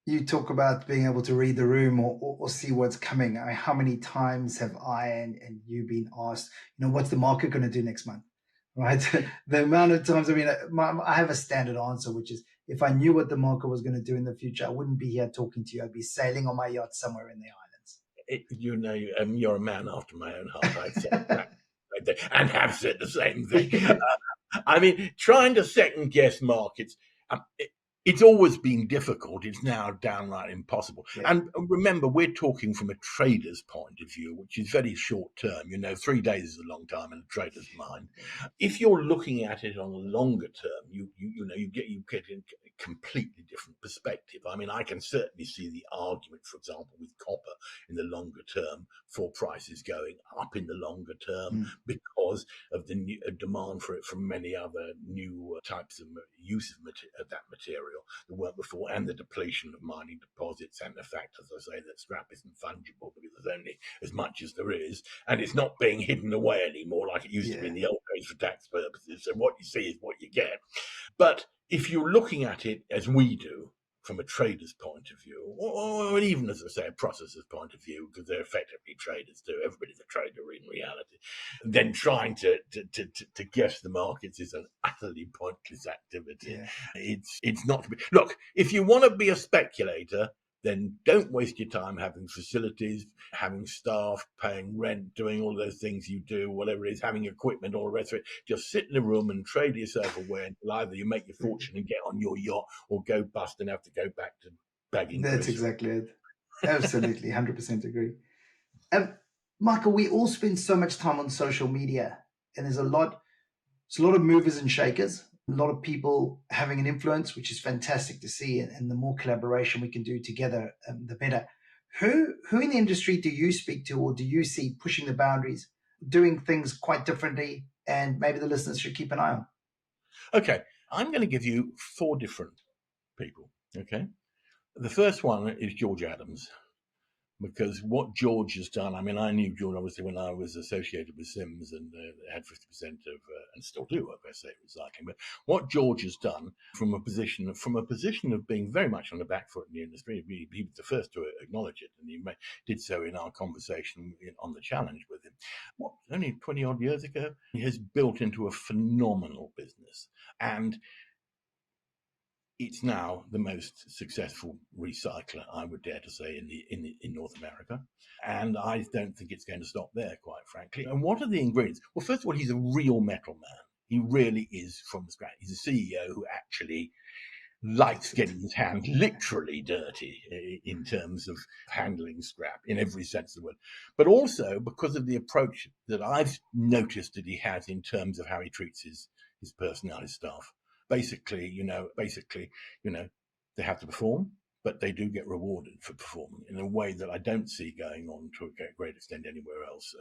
You talk about being able to read the room or see what's coming. I mean, how many times have I and you been asked, what's the market going to do next month? Right? The amount of times, I mean, I have a standard answer, which is, if I knew what the market was going to do in the future, I wouldn't be here talking to you. I'd be sailing on my yacht somewhere in the islands. You're a man after my own heart. I'd say that right there, and have said the same thing. I mean, trying to second guess markets, it's always been difficult. It's now downright impossible. Yeah. And remember, we're talking from a trader's point of view, which is very short term. 3 days is a long time in a trader's mind. If you're looking at it on a longer term, you get a completely different perspective. I mean, I can certainly see the argument, for example, with copper in the longer term for prices going up in the longer term because of the new demand for it from many other new types of use of that material that weren't before, and the depletion of mining deposits, and the fact, as I say, that scrap isn't fungible because there's only as much as there is, and it's not being hidden away anymore like it used to be in the old days for tax purposes. So what you see is what you get. But if you're looking at it as we do, from a trader's point of view, or even, as I say, a processor's point of view, because they're effectively traders too. Everybody's a trader in reality. Then trying to guess the markets is an utterly pointless activity. Yeah. It's not to be. Look, if you want to be a speculator, then don't waste your time having facilities, having staff, paying rent, doing all those things you do, whatever it is, having equipment, all the rest of it. Just sit in a room and trade yourself away until either you make your fortune and get on your yacht, or go bust and have to go back to bagging. That's exactly it. Absolutely, 100% agree. Michael, we all spend so much time on social media, and there's a lot of movers and shakers. A lot of people having an influence, which is fantastic to see. And the more collaboration we can do together, the better. Who in the industry do you speak to, or do you see pushing the boundaries, doing things quite differently, and maybe the listeners should keep an eye on? Okay, I'm going to give you 4 different people. Okay, the first one is George Adams. Because what George has done, I mean, I knew George obviously when I was associated with Sims, and had 50% of, and still do, of SA recycling. But what George has done from a position of being very much on the back foot in the industry, he was the first to acknowledge it, and he did so in our conversation on the challenge with him. Only 20 odd years ago, he has built into a phenomenal business, and it's now the most successful recycler, I would dare to say, in North America. And I don't think it's going to stop there, quite frankly. And what are the ingredients? Well, first of all, he's a real metal man. He really is from scratch. He's a CEO who actually likes getting his hands literally dirty in terms of handling scrap in every sense of the word, but also because of the approach that I've noticed that he has in terms of how he treats his personnel, his staff. Basically, they have to perform, but they do get rewarded for performing in a way that I don't see going on to a great extent anywhere else,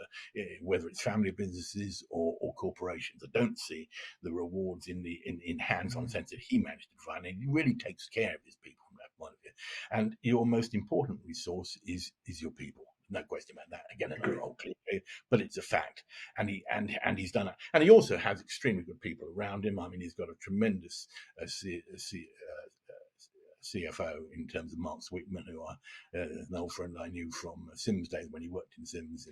whether it's family businesses or corporations. I don't see the rewards in hands-on sense that he managed to provide. And he really takes care of his people from that point of view. And your most important resource is your people. No question about that. Again, another old cliche, but it's a fact. And he's done it. And he also has extremely good people around him. I mean, he's got a tremendous CFO in terms of Mark Sweetman, who an old friend I knew from Sims days when he worked in Sims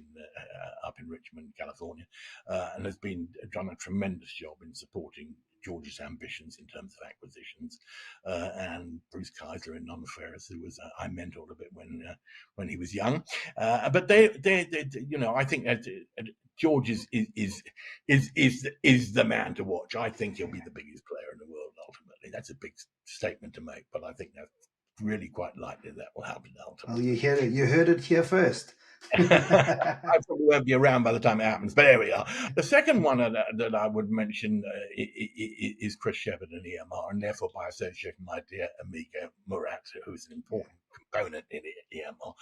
up in Richmond, California, and has done a tremendous job in supporting George's ambitions in terms of acquisitions, and Bruce Kaiser in Non Ferrous, who was I mentored a bit when he was young, but they I think that George is the man to watch. I think he'll be the biggest player in the world ultimately. That's a big statement to make, but I think that's really quite likely that will happen ultimately. Well, you heard it here first. I probably won't be around by the time it happens, but there we are. The second one that I would mention is Chris Shepard and EMR, and therefore by association, my dear amigo Murat, who's an important component in EMR.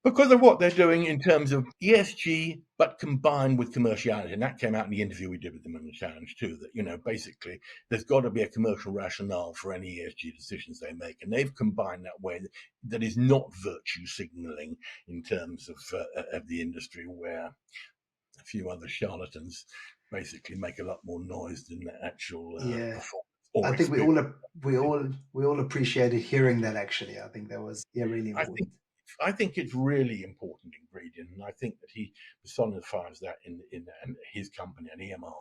Because of what they're doing in terms of ESG, but combined with commerciality. And that came out in the interview we did with them in the challenge too, that, basically there's got to be a commercial rationale for any ESG decisions they make. And they've combined that way that is not virtue signaling in terms of the industry, where a few other charlatans basically make a lot more noise than the actual performance. I think we all appreciated hearing that. Actually, I think that was really important. I think it's really important ingredient, and I think that he personifies that in his company and EMR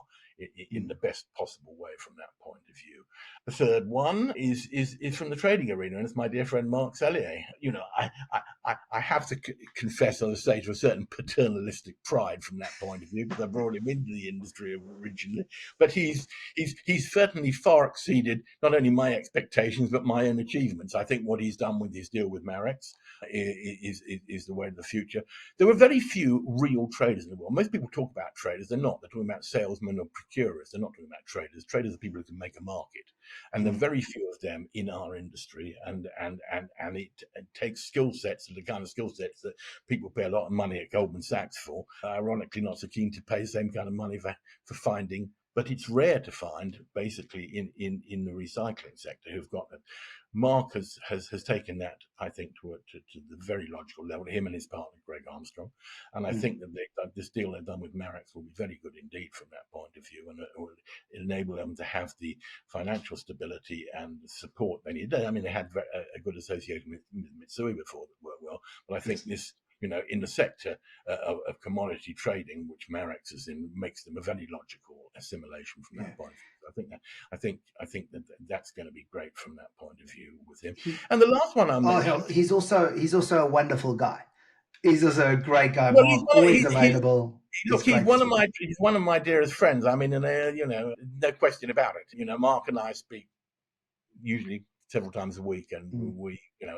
in the best possible way from that point of view. The third one is from the trading arena, and it's my dear friend Mark Sellier. I have to confess on the stage to a certain paternalistic pride from that point of view, because I brought him into the industry originally. But he's certainly far exceeded not only my expectations but my own achievements. I think what he's done with his deal with Marex is the way of the future. There were very few real traders in the world. Most people talk about traders. They're not. They're talking about salesmen or procurers. They're not talking about traders. Traders are people who can make a market. And there are very few of them in our industry. And it takes skill sets, the kind of skill sets that people pay a lot of money at Goldman Sachs for. Ironically, not so keen to pay the same kind of money for finding. But it's rare to find, basically, in the recycling sector who've got it. Mark has taken that, I think, to the very logical level. Him and his partner, Greg Armstrong, and I think that this deal they've done with Marex will be very good indeed from that point of view, and it will enable them to have the financial stability and support they need. I mean, they had a good association with Mitsui before that worked well, but I think this, in the sector of commodity trading, which Marex is in, makes them a very logical assimilation from that point of view. I think that that's going to be great from that point of view with him. And the last one I mentioned, he's also a wonderful guy. He's also a great guy. Well, Mark, always available. Look, he's one of my dearest friends. I mean, no question about it. Mark and I speak usually several times a week, and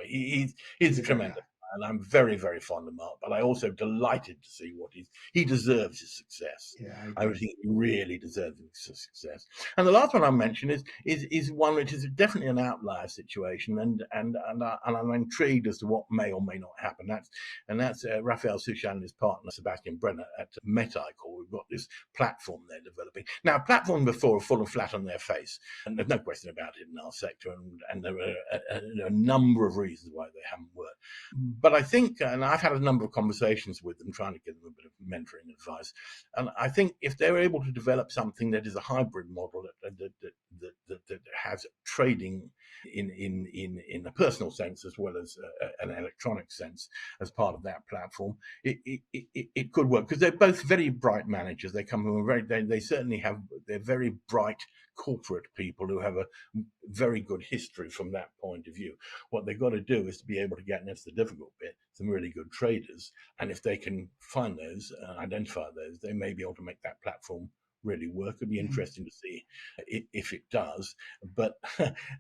he's tremendous. And I'm very, very fond of Mark, but I also delighted to see what he deserves his success. Yeah, I think he really deserves his success. And the last one I mentioned is one which is definitely an outlier situation, and I'm intrigued as to what may or may not happen. That's Raphael Souchon and his partner Sebastian Brenner at Meticor. We've got this platform they're developing now. Platform before are full and flat on their face, and there's no question about it in our sector. And there are a number of reasons why they haven't worked. But I think, and I've had a number of conversations with them, trying to give them a bit of mentoring advice. And I think if they're able to develop something that is a hybrid model that has trading in a personal sense as well as an electronic sense as part of that platform, it could work, because they're both very bright managers. They come from they certainly have, they're very bright corporate people who have a very good history from that point of view. What they've got to do is to be able to get, and that's the difficult bit, some really good traders. And if they can find those, identify those, they may be able to make that platform really work. It'll be interesting to see if it does. But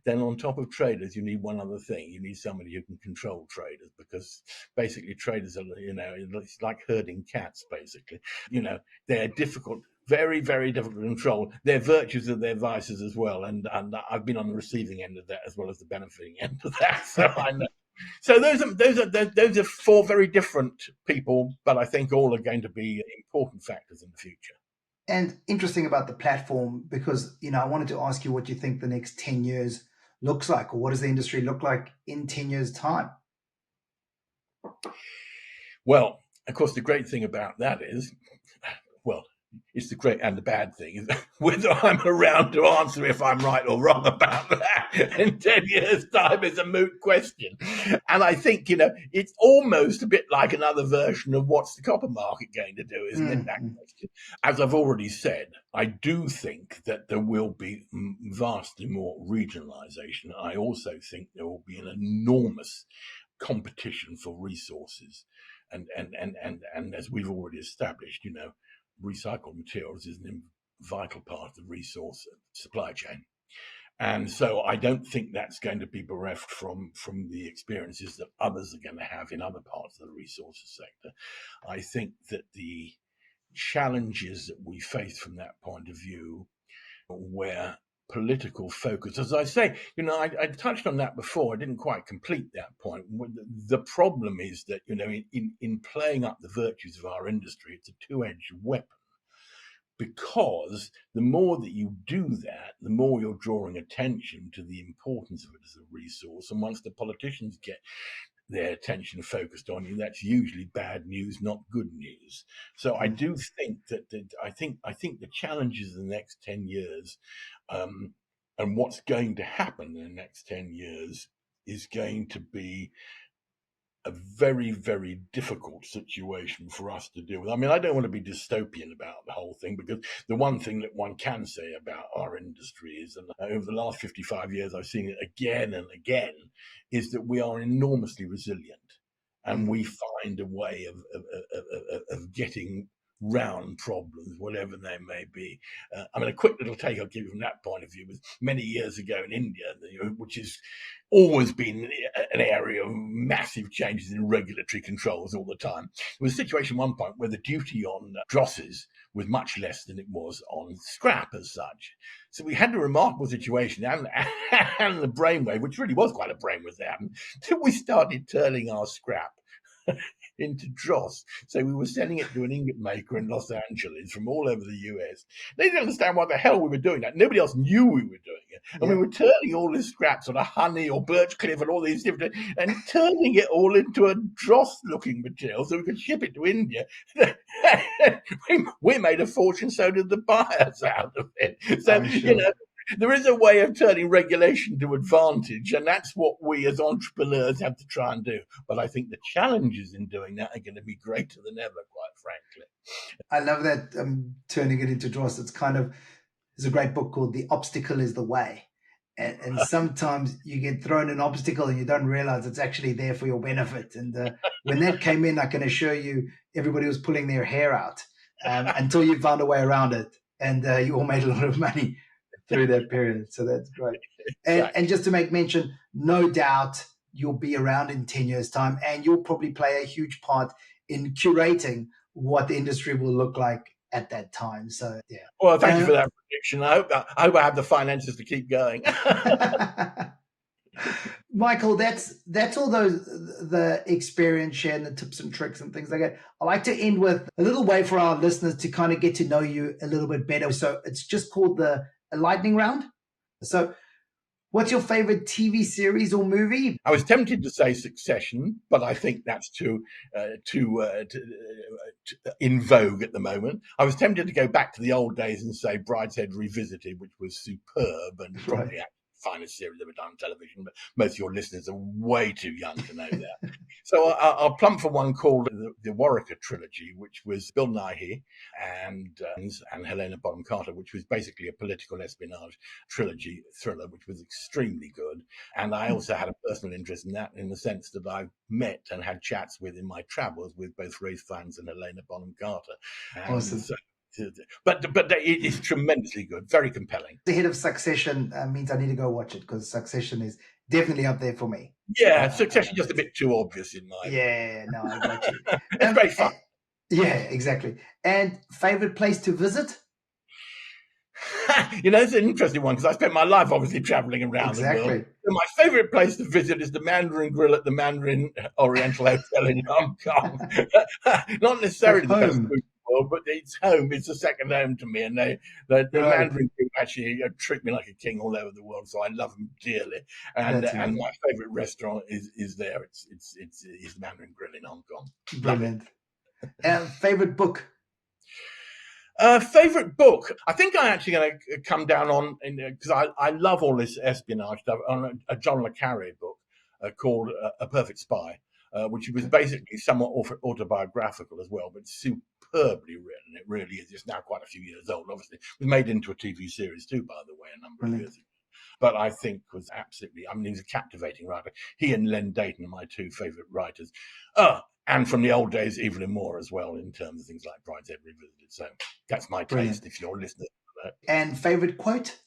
then on top of traders, you need one other thing. You need somebody who can control traders, because basically traders are, it's like herding cats, basically. They're difficult, very, very difficult to control. Their virtues are their vices as well. And I've been on the receiving end of that as well as the benefiting end of that. So I know. So those are four very different people, but I think all are going to be important factors in the future. And interesting about the platform, because, I wanted to ask you what you think the next 10 years looks like, or what does the industry look like in 10 years' time? Well, of course, the great thing about that is, it's the great and the bad thing is whether I'm around to answer if I'm right or wrong about that in 10 years' time is a moot question. And I think, it's almost a bit like another version of what's the copper market going to do, isn't it? That question. As I've already said, I do think that there will be vastly more regionalization. I also think there will be an enormous competition for resources. And as we've already established, recycled materials is a vital part of the resource supply chain. And so I don't think that's going to be bereft from the experiences that others are going to have in other parts of the resources sector. I think that the challenges that we face from that point of view, where political focus, as I say, I touched on that before. I didn't quite complete that point. The problem is that, in playing up the virtues of our industry, it's a two-edged weapon, because the more that you do that, the more you're drawing attention to the importance of it as a resource. And once the politicians get their attention focused on you, that's usually bad news, not good news. So I do think that I think the challenges of the next 10 years, and what's going to happen in the next 10 years is going to be a very, very difficult situation for us to deal with. I mean, I don't want to be dystopian about the whole thing, because the one thing that one can say about our industry is, and over the last 55 years, I've seen it again and again, is that we are enormously resilient, and we find a way of getting round problems, whatever they may be. A quick little take I'll give you from that point of view was many years ago in India, which has always been an area of massive changes in regulatory controls all the time. There was a situation at one point where the duty on drosses was much less than it was on scrap as such. So we had a remarkable situation, and the brainwave, which really was quite a brainwave that happened, till we started turning our scrap into dross. So we were sending it to an ingot maker in Los Angeles from all over the US. They didn't understand why the hell we were doing that. Nobody else knew we were doing it. And we were turning all this scrap, sort of honey or birch cliff and all these different, and turning it all into a dross-looking material so we could ship it to India. We made a fortune, so did the buyers out of it. So, there is a way of turning regulation to advantage, and that's what we as entrepreneurs have to try and do. But I think the challenges in doing that are going to be greater than ever, quite frankly. I love that, turning it into dross. There's a great book called The Obstacle is the Way. And sometimes you get thrown an obstacle and you don't realize it's actually there for your benefit. And when that came in, I can assure you, everybody was pulling their hair out until you found a way around it. And you all made a lot of money through that period. So that's great. And just to make mention, no doubt you'll be around in 10 years' time, and you'll probably play a huge part in curating what the industry will look like at that time. So, yeah. Well, thank you for that prediction. I hope I have the finances to keep going. Michael, that's all the experience share and the tips and tricks and things like that. I like to end with a little way for our listeners to kind of get to know you a little bit better. So it's just called a lightning round. So what's your favorite TV series or movie? I was tempted to say Succession, but I think that's too in vogue at the moment. I was tempted to go back to the old days and say Brideshead Revisited, which was superb and probably the finest series ever done on television, but most of your listeners are way too young to know that. So I'll plump for one called the Warwicker Trilogy, which was Bill Nighy and Helena Bonham Carter, which was basically a political espionage trilogy thriller, which was extremely good. And I also had a personal interest in that, in the sense that I met and had chats with in my travels with both Rafe Fiennes and Helena Bonham Carter. And awesome. But it is tremendously good, very compelling. The head of Succession means I need to go watch it, because Succession is definitely up there for me. Yeah, Succession just a bit too obvious in my opinion. Yeah, no, I got you. It's very fun. Yeah, exactly. And favorite place to visit? It's an interesting one, because I spent my life obviously traveling around the world. Exactly. So my favorite place to visit is the Mandarin Grill at the Mandarin Oriental Hotel in Hong Kong. Not necessarily the best food in the world, but it's home. It's a second home to me. And the Right. Mandarin Grill actually treat me like a king all over the world, so I love them dearly. And That's amazing. my favorite restaurant is there. It's the Mandarin Grill in Hong Kong. Brilliant. Favorite book? Favorite book? I think I'm actually going to come down on, because I love all this espionage stuff, on a John le Carré book called A Perfect Spy, which was basically somewhat autobiographical as well, but superbly written. It really is. It's now quite a few years old, obviously. It was made into a TV series too, by the way, a number of years ago. But I think was absolutely, he's a captivating writer. He and Len Dayton are my two favorite writers. And from the old days, Evelyn Moore as well, in terms of things like Brideshead Revisited. So that's my taste, if you're listening to that. And favorite quote?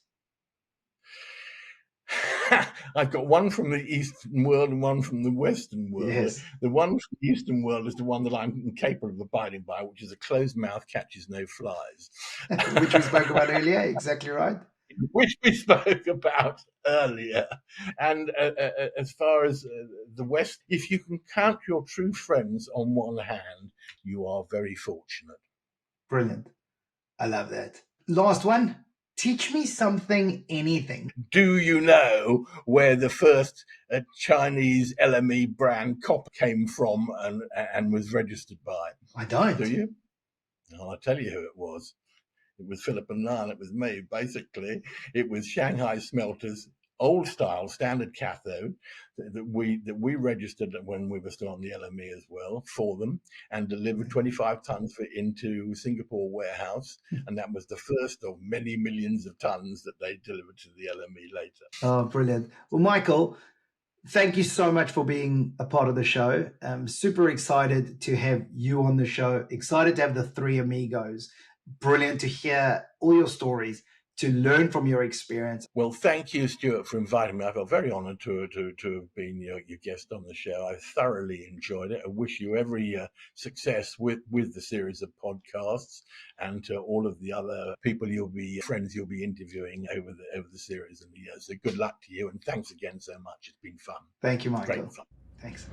I've got one from the Eastern world and one from the Western world. Yes. The one from the Eastern world is the one that I'm incapable of abiding by, which is a closed mouth catches no flies. Which we spoke about earlier, exactly right. Which we spoke about earlier. And as far as the West, if you can count your true friends on one hand, you are very fortunate. Brilliant. I love that. Last one. Teach me something, anything. Do you know where the first Chinese LME brand copper came from and was registered by? I don't. Do you? I'll tell you who it was. It was Philip and Lan. It was me, basically. It was Shanghai Smelters, old style, standard cathode, that we registered when we were still on the LME as well for them, and delivered 25 tons into Singapore warehouse. And that was the first of many millions of tons that they delivered to the LME later. Oh, brilliant. Well, Michael, thank you so much for being a part of the show. I'm super excited to have you on the show. Excited to have the three amigos. Brilliant to hear all your stories, to learn from your experience. Well, thank you, Stuart, for inviting me. I felt very honoured to have been your guest on the show. I thoroughly enjoyed it. I wish you every success with the series of podcasts, and to all of the other people you'll be interviewing over the series and the years. So good luck to you, and thanks again so much. It's been fun. Thank you, Michael. Great fun. Thanks.